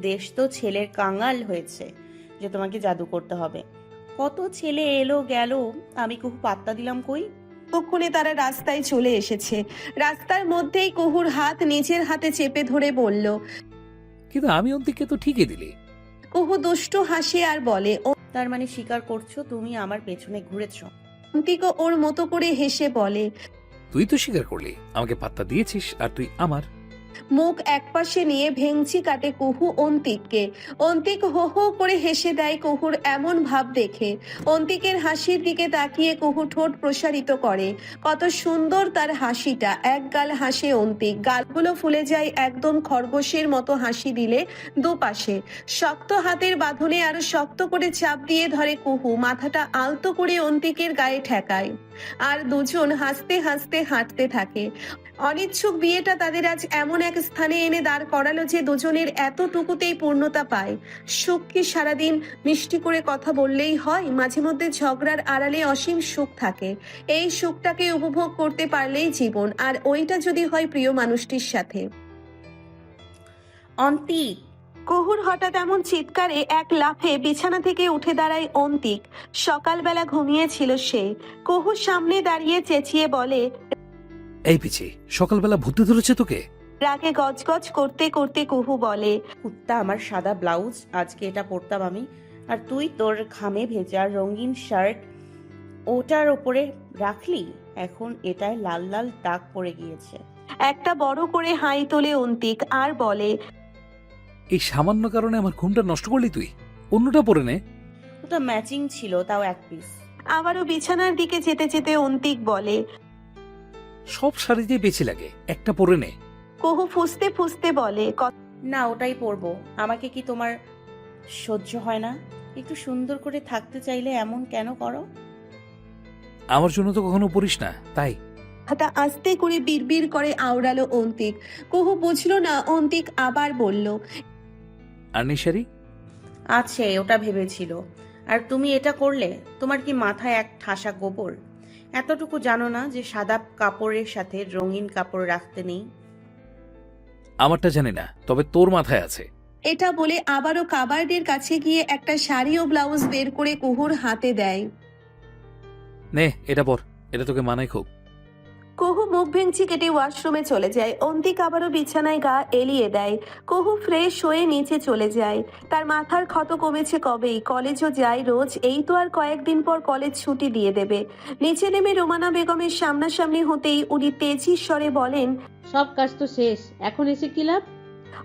দেশ তো ছেলের কাঙাল হয়েছে যে তোমাকে জাদু করতে হবে। কত ছেলে এলো গেল, আমি কুহু পাত্তা দিলাম কই? ততক্ষণে তারা রাস্তায় চলে এসেছে। রাস্তার মধ্যেই কুহুর হাত নিজের হাতে চেপে ধরে বলল, কিন্তু আমি অন্তিককে তো ঠিকই দিলি। কুহু দুষ্টু হাসে আর বলে, তার মানে স্বীকার করছো তুমি আমার পেছনে ঘুরেছো? অন্তিকও ওর মতো করে হেসে বলে, তুই তো স্বীকার করলি আমাকে পাত্তা দিয়েছিস, আর তুই আমার। মুখ একপাশে নিয়ে ভেংচি কাটে কুহু অন্তিককে। অন্তিক হো হো করে হেসে দেয় কুহুর এমন ভাব দেখে। অন্তিকের হাসির দিকে তাকিয়ে কুহু ঠোঁট প্রসারিত করে। কত সুন্দর তার হাসিটা। এক গাল হাসে অন্তিক, গালগুলো ফুলে যায় একদম খরগোশের মতো হাসি দিলে দুপাশে। শক্ত হাতের বাঁধনে আরো শক্ত করে চাপ দিয়ে ধরে কুহু, মাথাটা আলতো করে অন্তিকের গায়ে ঠেকায়। আর দুজন হাসতে হাসতে হাঁটতে থাকে। অনিচ্ছুক বিয়েটা তাদের আজ এমন এক স্থানে এনে দাঁড় করালো যে দুজনের এতটুকুতেই পূর্ণতা পায়। সুখ কি সারাদিন মিষ্টি করে কথা বললেই হয়? মাঝে মধ্যে ঝগড়ার আড়ালে অসীম সুখ থাকে। এই সুখটাকে উপভোগ করতে পারলেই জীবন, আর ওইটা যদি হয় প্রিয় মানুষটির সাথে। অন্তিক! কুহুর হঠাৎ এমন চিৎকারে এক লাফে বিছানা থেকে উঠে দাঁড়ায় অন্তিক। সকালবেলা ঘুমিয়েছিল সে। কুহুর সামনে দাঁড়িয়ে চেঁচিয়ে বলে, এই পিছি, সকালবেলা ভূতে ধরেছে তোকে? রাগে গজগজ করতে করতে কুহু বলে, কুত্তা, আমার সাদা ব্লাউজ আজকে এটা পরতাম আমি, আর তুই তোর ঘামে ভেজা রঙিন শার্ট ওটার ওপরে রাখলি, এখন এটায় লাল লাল দাগ পড়ে গিয়েছে। একটা বড় করে হাই তোলে অন্তিক আর বলে, এই সামান্য কারণে আমার ঘুমটা নষ্ট করলি তুই? অন্যটা পরে নে। ওটা ম্যাচিং ছিল, তাও এক পিস। আবারও বিছানার দিকে যেতে যেতে অন্তিক বলে, সব শাড়িতেই বেঁচে লাগে, একটা পরে নে। কুহু ফুসতে ফুসতে বলে, না, ওটাই পরবো। আমাকে কি তোমার সহ্য হয় না? একটু সুন্দর করে থাকতে চাইলে এমন কেন করো? আমার জন্য তো কখনো পরিস না, তাই। কথাটা আস্তে করে বিড়বিড় করে আওড়ালো অন্তিক। কুহু বুঝলো না। অন্তিক আবার বলল, আর নিশারি আছে, ওটা ভেবেছিল। আর তুমি এটা করলে? তোমার কি মাথায় এক ঠাসা গোবর? এতটুকু জানো না যে সাদা কাপড়ের সাথে রঙিন কাপড় রাখতে নেই? আমারটা জানি না, তবে তোর মাথায় আছে। এটা বলে আবারও কাবার্ডের কাছে গিয়ে একটা শাড়ি ও ব্লাউজ বের করে কুহুর হাতে দেয়। নে এটা পর, এটা তোকে মানায় খুব। কুহু মুখ ভেঙচি কেটে ওয়াশরুমে চলে যায়। অন্তিক আবারও বিছানায় গা এলিয়ে দেয়। কুহু ফ্রেশ হয়ে নিচে চলে যায়। তার মাথার ক্ষত কমেছে কবেই। কলেজও যায় রোজ। এই তো আর কয়েকদিন পর কলেজ ছুটি দিয়ে দেবে। নিচে নেমে রোমানা বেগমের সামনাসামনি হতেই উনি তেজি স্বরে বলেন, সব কাজ তো শেষ, এখন এসে কি লাভ?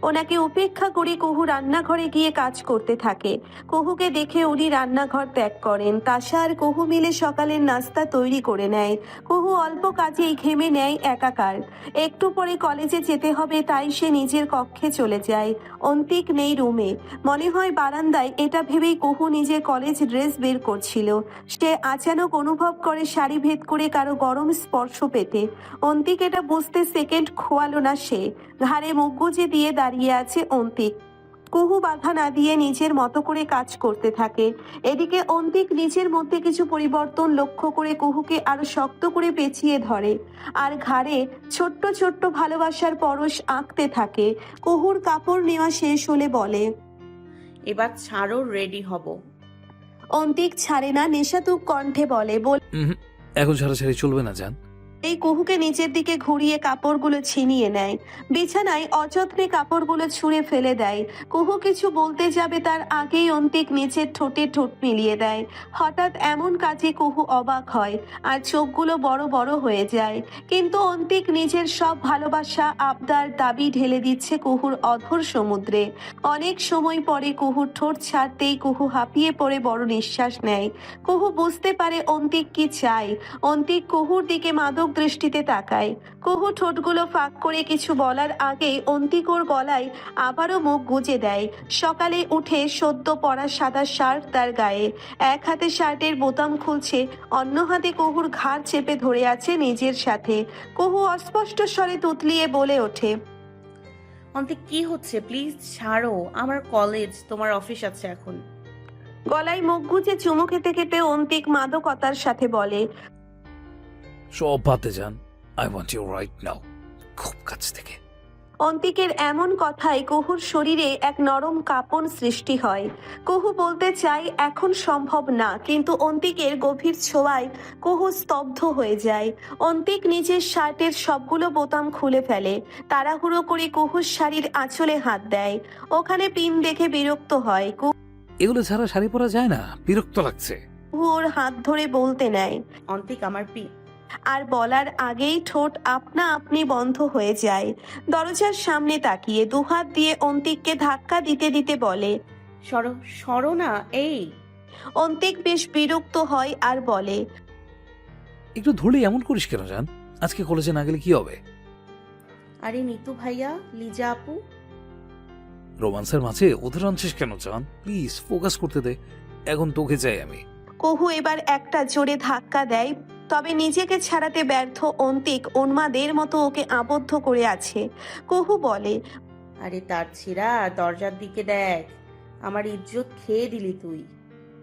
ওনাকে উপেক্ষা করে কুহু রান্নাঘরে গিয়ে কাজ করতে থাকে। কুহুকে দেখে উনি রান্নাঘর ত্যাগ করেন। তাশা আর কুহু মিলে সকালের নাস্তা তৈরি করে নেয়। কুহু অল্প কাজেই ঘেমে নেয় একাকার। একটু পরে কলেজে যেতে হবে, তাই সে নিজের কক্ষে চলে যায়। অন্তিক নেই রুমে, মনে হয় বারান্দায়। এটা ভেবেই কুহু নিজের কলেজ ড্রেস বের করছিল। সে আচানক অনুভব করে শাড়ি ভেদ করে কারো গরম স্পর্শ পেতে। অন্তিক এটা বুঝতে সেকেন্ড খোয়ালো না সে। ঘাড়ে মুখ গুজে দিয়ে দাঁড়িয়ে আছে অন্তিক। কুহু বাধা না দিয়ে নিজের মতো করে কাজ করতে থাকে। এদিকে অন্তিক নিজের মধ্যে কিছু পরিবর্তন লক্ষ্য করে কুহুকে আরো শক্ত করে পেঁচিয়ে ধরে আর ঘাড়ে ছোট্ট ছোট্ট ভালোবাসার পরশ আঁকতে থাকে। কুহুর কাপড় নেওয়া শেষ হলে বলে, এবার ছাড়ো, রেডি হব। অন্তিক ছাড়ে না, নেশাতুক কণ্ঠে বলে। এখন ছাড়াছাড়ি চলবে না জান। এই কুহুকে নিচের দিকে ঘুরিয়ে কাপড়গুলো ছিনিয়ে নেয়। বিছানায় অযত্নে কাপড়গুলো ছুঁড়ে ফেলে দেয়। কুহু কিছু বলতে যাবে, তার আগেই অন্তিক নিচের ঠোঁটে ঠোঁট মিলিয়ে দেয়। হঠাৎ এমন কাজে কুহু অবাক হয় আর চোখগুলো বড় বড় হয়ে যায়। কিন্তু অন্তিক নিজের সব ভালোবাসা, আবদার, দাবি ঢেলে দিচ্ছে কুহুর অধর সমুদ্রে। অনেক সময় পরে কুহুর ঠোঁট ছাড়তেই কুহু হাঁপিয়ে পড়ে বড় নিঃশ্বাস নেয়। কুহু বুঝতে পারে অন্তিক কি চায়। অন্তিক কুহুর দিকে মাদক দৃষ্টিতে তাকায়। কুহু ঠোঁটগুলো ফাঁক করে কিছু বলার আগেই অন্তিক ওর গলায় আবারও মুখ গুজে দেয়। সকালে উঠে সদ্য পরা সাদা শার্ট তার গায়ে, এক হাতে শার্টের বোতাম খুলছে, অন্য হাতে কুহুর ঘাড় চেপে ধরে আছে নিজের সাথে। কুহু অস্পষ্ট স্বরে তুতলিয়ে বলে ওঠে, অন্তিক কি হচ্ছে? প্লিজ ছাড়ো, আমার কলেজ, তোমার অফিস আছে এখন। গলায় মুখ গুজে চুমু খেতে খেতে অন্তিক মাদকতার সাথে বলে, সব বাদে যান, I want you right now, খুব কাছ থেকে। অন্তিকের এমন কথায় কুহুর শরীরে এক নরম কাঁপন সৃষ্টি হয়। কুহু বলতে চায় এখন সম্ভব না, কিন্তু অন্তিকের গভীর ছোঁয়ায় কুহু স্তব্ধ হয়ে যায়। অন্তিক নিজের শার্টের সবগুলো বোতাম খুলে ফেলে। তাড়াহুড়ো করে কুহুর শাড়ির আঁচলে হাত দেয়। ওখানে পিন দেখে বিরক্ত হয়। এগুলো ছাড়া শাড়ি পরা যায় না, বিরক্ত লাগছে। কুহু ওর হাত ধরে বলতে নেয়, অন্তিক আমার আর বলার আগেই ঠোঁট আপনা আপনি বন্ধ হয়ে যায়। দরজার সামনে তাকিয়ে দুহাত দিয়ে অন্তিককে ধাক্কা দিতে দিতে বলে, সরো সরো না। এই অন্তিক বেশ বিরক্ত হয় আর বলে, একটু ধরলে এমন করিস কেন জান? আজকে কলেজে না গেলে কি হবে? আরে নিতু ভাইয়া, লিজা আপু। রোমান্সের মাঝে ওদের আনছিস কেন জান? প্লিজ ফোকাস করতে দে, এখন তোকে চাই আমি। কুহু এবার একটা জোরে ধাক্কা দেয়, তবে নিজেকে ছাড়াতে ব্যর্থ অন্তিক উন্মাদের মতো ওকে আবদ্ধ করে আছে। কুহু বলে, আরে তার ছিঁড়া, দরজার দিকে দেখ, আমার ইজ্জত খেয়ে দিলি তুই।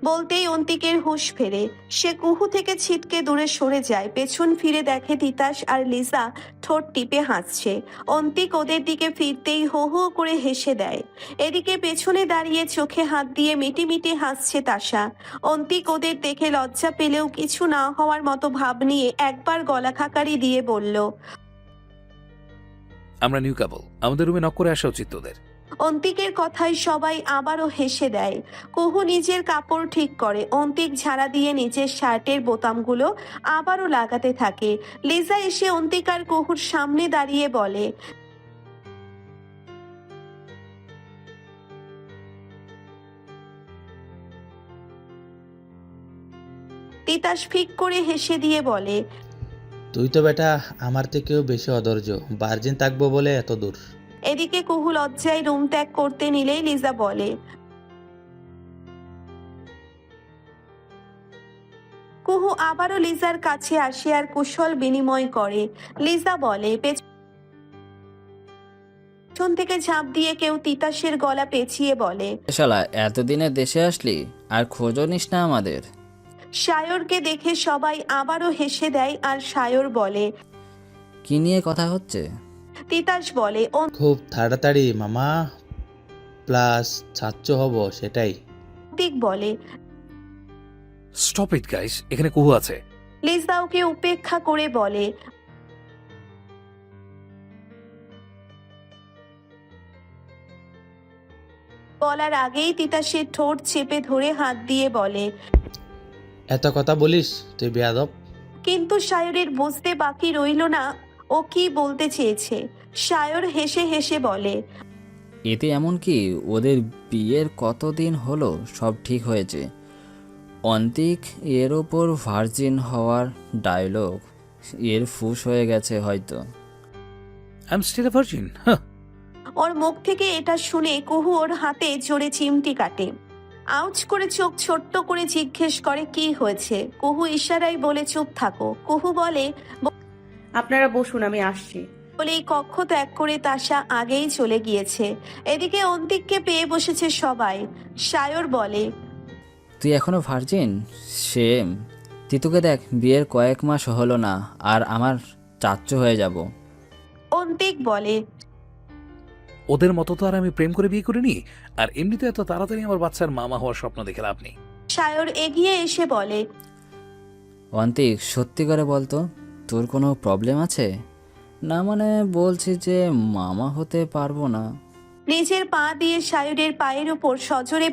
বলতেই অন্তিকের হুঁশ ফেরে। সে কুহু থেকে ছিটকে দূরে সরে যায়। পেছন ফিরে দেখে তিতাস আর লিজা ঠোঁট টিপে হাসছে। অন্তিক ওদের দিকে ফিরতেই হো হো করে হেসে দেয়। এদিকে পেছনে দাঁড়িয়ে চোখে হাত দিয়ে মিটি হাসছে তাশা। অন্তিক ওদের দেখে লজ্জা পেলেও কিছু না হওয়ার মতো ভাব নিয়ে একবার গলা খাকারি দিয়ে বলল, আমরা নিউ কাপল, আমাদের রুমে নক করে আসা উচিত তোদের। অন্তিকের কথায় সবাই আবারও হেসে দেয়। কুহু নিজের কাপড় ঠিক করে। অন্তিক ঝাড়া দিয়ে নিজের শার্টের বোতামগুলো আবারও লাগাতে থাকে। লিজা এসে অন্তিক আর কুহুর সামনে দাঁড়িয়ে বলে, তিতাস ফিক করে হেসে দিয়ে বলে, তুই তো বেটা আমার থেকেও বেশি অধৈর্য, ভার্জিন থাকবো বলে এত দূর। এদিকে কুহু লজ্জায় রুম ত্যাগ করতে নিলেই লিজা বলে, কুহু আবারও লিজার কাছে আসে আর কুশল বিনিময় করে। লিজা বলে, পেছন থেকে ঝাঁপ দিয়ে কেউ তিতাসের গলা পেঁচিয়ে বলে, শালা এতদিনে দেশে আসলি আর খোঁজও নিস না আমাদের। সায়রকে দেখে সবাই আবারও হেসে দেয় আর সায়র বলে, কি নিয়ে কথা হচ্ছে? তিতাস বলে, খুব তাড়াতাড়ি মামা, প্লাস ছাত্র হব সেটাই। অন্তিক বলে, স্টপ ইট গাইস, এখানে কুহু আছে। লিজা ওকে উপেক্ষা করে বলে, বলার আগেই তিতাসের ঠোঁট চেপে ধরে হাত দিয়ে বলে, এত কথা বলিস তুই বেয়াদব। কিন্তু সায়রের বুঝতে বাকি রইল না ও কি বলতে চেয়েছে। সায়র হেসে হেসে বলে, এতে এমন কি ওদের বিয়ের কতদিন হলো সব ঠিক হয়েছে। অন্তিক এর ওপর ভার্জিন হওয়ার ডায়লগ এর ফুস হয়ে গেছে হয়তো। I am still a virgin. হ্যাঁ, ওর মুখ থেকে এটা শুনে কুহু ওর হাতে জোরে চিমটি কাটে। আউচ করে চোখ ছোট্ট করে জিজ্ঞেস করে কি হয়েছে। কুহু ইশারায় বলে চুপ থাকো। কুহু বলে আপনারা বসুন, আমি আসছি। বলেই কক্ষ ত্যাগ করে তাশা আগেই চলে গিয়েছে। এদিকে অন্তিককে পেয়ে বসেছে সবাই। সায়র বলে তুই এখনো ভার্জিন? সেম। তিতুকে দেখ, বিয়ের কয়েক মাস হলো না আর আমার চাচ্চু হয়ে যাব। অন্তিক বলে ওদের মতো তো আর আমি প্রেম করে বিয়ে করিনি, আর এমনিতে এত তাড়াতাড়ি আমার বাচ্চার মামা হওয়ার স্বপ্ন দেখে লাভ নেই। সায়র এগিয়ে এসে বলে অন্তিক সত্যি করে বলতো, তোর কোনো প্রবলেম আছে? না মানে বলছি যে মামা হতে পারবো না। নিজের পা দিয়ে সায়রের পায়ের উপর সজোরে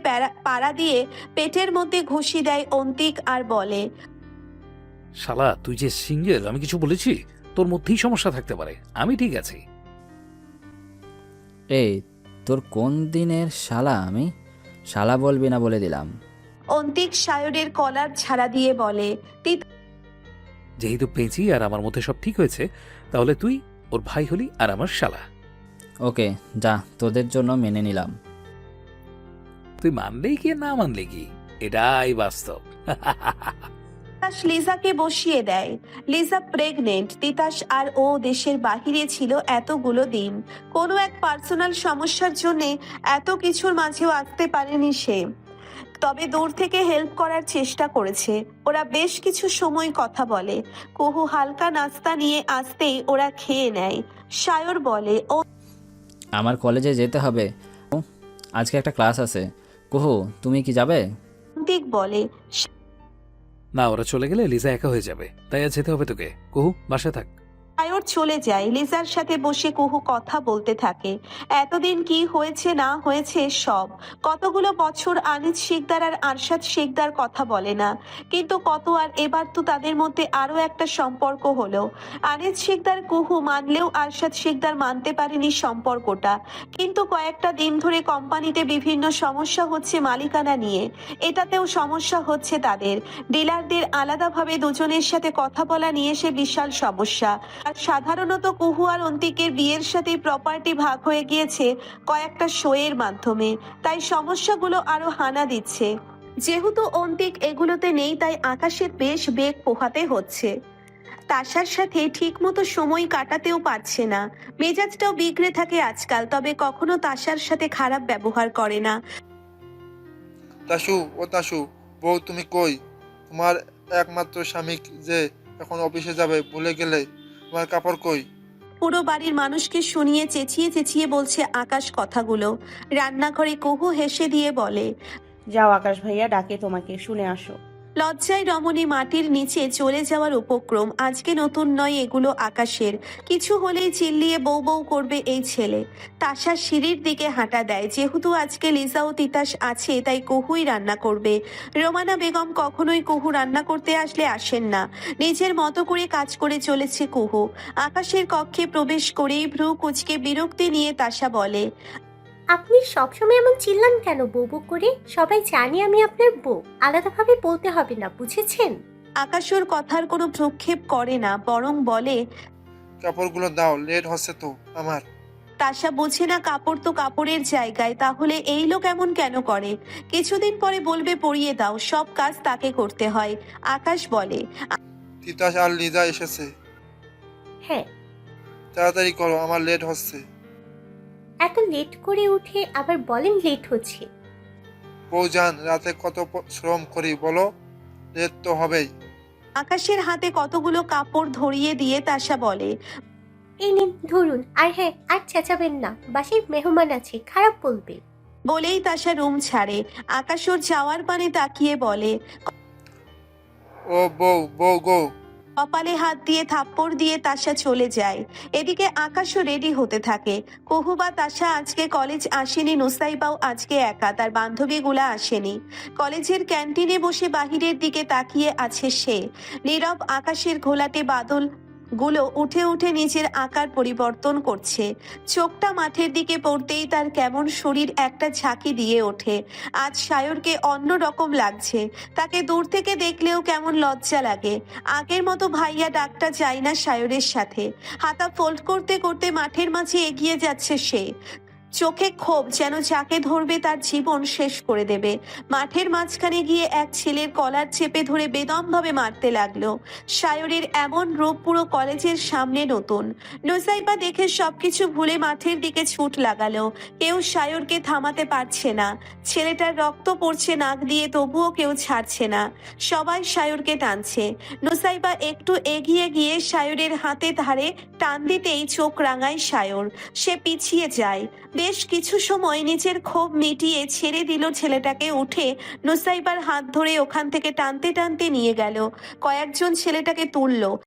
পাড়া দিয়ে পেটের মধ্যে ঘুষি দেয় অন্তিক আর বলে শালা, তুই যে সিঙ্গেল, আমি কিছু বলেছি? তোর মধ্যেই সমস্যা থাকতে পারে, আমি ঠিক আছি। এই তোর কোন দিনের শালা? আমি শালা বলবি না বলে দিলাম। অন্তিক সায়রের কলার ছাড়া দিয়ে বলে যেহেতু পেঁচি আর আমার মধ্যে সব ঠিক হয়েছে, তাহলে তুই ওর ভাই হলি আর আমার শালা। ওকে যা, তোদের জন্য মেনে নিলাম। তুই মানলেই কি না মানলে কি, এটাই বাস্তব। তিতাস লিজাকে বসিয়ে দেয়। লিজা প্রেগনেন্ট। তিতাস আর ও দেশের বাহিরে ছিল এতগুলো দিন। কোনো এক পার্সোনাল সমস্যার জন্য এত কিছুর মাঝেও আসতে পারেনি সে। তবে দূর থেকে হেল্প করার চেষ্টা করেছে। ওরা বেশ কিছু সময় কথা বলে। কুহু হালকা নাস্তা নিয়ে আসতেই ওরা খেয়ে নেয়। সায়র বলে আমার কলেজে যেতে হবে, আজকে একটা ক্লাস আছে। কুহু তুমি কি যাবে? অন্তিক বলে না, ওরা চলে গেলে লিজা একা হয়ে যাবে, তাই আর যেতে হবে তোকে। কুহু, বাসায় থাক। সায়র চলে যায়। লিজার সাথে বসে কুহু কথা বলতে থাকে। এতদিন কি হয়েছে না হয়েছে সব। কতগুলো বছর আনিস শিকদার আর আরশাদ শিকদার কথা বলে না, কিন্তু কত আর এবার তো তাদের মধ্যে আরো একটা সম্পর্ক হলো। আনিস শিকদার কুহু মানলেও আরশাদ শিকদার মানতে পারেনি সম্পর্কটা। কিন্তু কয়েকটা দিন ধরে কোম্পানিতে বিভিন্ন সমস্যা হচ্ছে মালিকানা নিয়ে, এটাতেও সমস্যা হচ্ছে তাদের। ডিলারদের আলাদাভাবে দুজনের সাথে কথা বলা নিয়ে সে বিশাল সমস্যা। আর সাধারণত কুহু আর অন্তিকের বিয়ের সাথে প্রপার্টি ভাগ হয়ে গিয়েছে কয়েকটা শোয়ের মাধ্যমে, তাই সমস্যাগুলো আরো হানা দিচ্ছে। যেহেতু অন্তিক এগুলোতে নেই, তাই আকাশের বেশ বেগ পোহাতে হচ্ছে। তাশার সাথে ঠিক মতো সময় কাটাতেও পারছে না। মেজাজটাও বিগড়ে থাকে আজকাল, তবে কখনো তাশার সাথে খারাপ ব্যবহার করে না। তাসু, ও তাসু, বউ তুমি কই? তোমার একমাত্র স্বামী যে এখন অফিসে যাবে, ভুলে গেলে? তোমার কাপড় কই? পুরো বাড়ির মানুষকে শুনিয়ে চেঁচিয়ে চেঁচিয়ে বলছে আকাশ কথাগুলো। রান্নাঘরে কুহু হেসে দিয়ে বলে যাও, আকাশ ভাইয়া ডাকে তোমাকে, শুনে আসো। লজ্জায় রমণী মাটির নিচে চলে যাওয়ার উপক্রম। আজকে নতুন নয় এগুলো আকাশের। কিছু হলেই চিল্লিয়ে বউ বউ করবে এই ছেলে। তাশা সিঁড়ির দিকে হাঁটা দেয়। যেহেতু আজকে লিজা ও তিতাস আছে, তাই কুহুই রান্না করবে। রোমানা বেগম কখনোই কুহু রান্না করতে আসলে আসেন না। নিজের মতো করে কাজ করে চলেছে কুহু। আকাশের কক্ষে প্রবেশ করেই ভ্রু কুচকে বিরক্তি নিয়ে তাশা বলে আপনি সবসময় এমন চিল্লান কেন বউ বউ করে? সবাই জানি আমি আপনার বউ, আলাদাভাবে বলতে হবে না, বুঝেছেন? আকাশ ওর কথার কোনো ভ্রুক্ষেপ করে না, বরং বলে কাপড়গুলো দাও, লেট হচ্ছে তো আমার। তাশা বোঝে না কাপড় তো কাপড়ের জায়গায়, তাহলে এই লোক এমন কেন করে? কিছুদিন পরে বলবে পরিয়ে দাও, সব কাজ তাকে করতে হয়। আকাশ বলে তিতাস আর লিজা এসেছে, হ্যাঁ। তাড়াতাড়ি করো, আমার লেট হচ্ছে। এত লেট করে উঠে আবার বলেন লেট হচ্ছে? বউজান, রাতে কত শ্রম করি বলো, লেট তো হবেই। আকাশের হাতে কতগুলো কাপড় ধরিয়ে দিয়ে তাশা বলে এই নিন ধরুন, আর হ্যাঁ, আর চেঁচাবেন না, বাসায় মেহমান আছে, খারাপ বলবে। বলেই তাশা রুম ছাড়ে। আকাশ ওর যাওয়ার পানে তাকিয়ে বলে ও বউ, বউ গো। কপালে হাত দিয়ে থাপ্পড় দিয়ে তাশা চলে যায়। এদিকে আকাশও রেডি হতে থাকে। কুহু বা তাশা আজকে কলেজ আসেনি, নুসাইবাও আজকে একা, তার বান্ধবীগুলা আসেনি। কলেজের ক্যান্টিনে বসে বাহিরের দিকে তাকিয়ে আছে সে। নীরব আকাশের ঘোলাটে বাদল গুলো উঠে উঠে নিজের আকার পরিবর্তন করছে। চোখটা মাঠের দিকে পড়তেই তার কেমন শরীর একটা ঝাঁকি দিয়ে ওঠে। আজ সায়রকে অন্য রকম লাগছে। তাকে দূর থেকে দেখলেও কেমন লজ্জা লাগে। আগের মতো ভাইয়া ডাকটা যায় না সায়রের সাথে। হাতা ফোল্ড করতে করতে মাঠের মাঝে এগিয়ে যাচ্ছে সে। চোখে ক্ষোভ, যেন যাকে ধরবে তার জীবন শেষ করে দেবে। মাঠের মাঝখানে গিয়ে এক ছেলের কলার চেপে ধরে বেদমভাবে মারতে লাগলো। সায়রের এমন রূপ পুরো কলেজের সামনে নতুন। নুসাইবা দেখে সবকিছু ভুলে মাঠের দিকে ছুট লাগালো। কেউ সায়রকে থামাতে পারছে না। ছেলেটার রক্ত পড়ছে নাক দিয়ে, তবুও কেউ ছাড়ছে না। সবাই সায়রকে টানছে। নুসাইবা একটু এগিয়ে গিয়ে সায়রের হাতে ধারে টান দিতেই চোখ রাঙায় সায়র। সে পিছিয়ে যায়। বেশ কিছু সময় নিজের ক্ষোভ মিটিয়ে ছেড়ে দিল ছেলেটাকে। উঠে নুসাইবার হাত ধরে ওখান থেকে টানতে টানতে নিয়ে গেল। কয়েকজন ছেলেটাকে তুললো।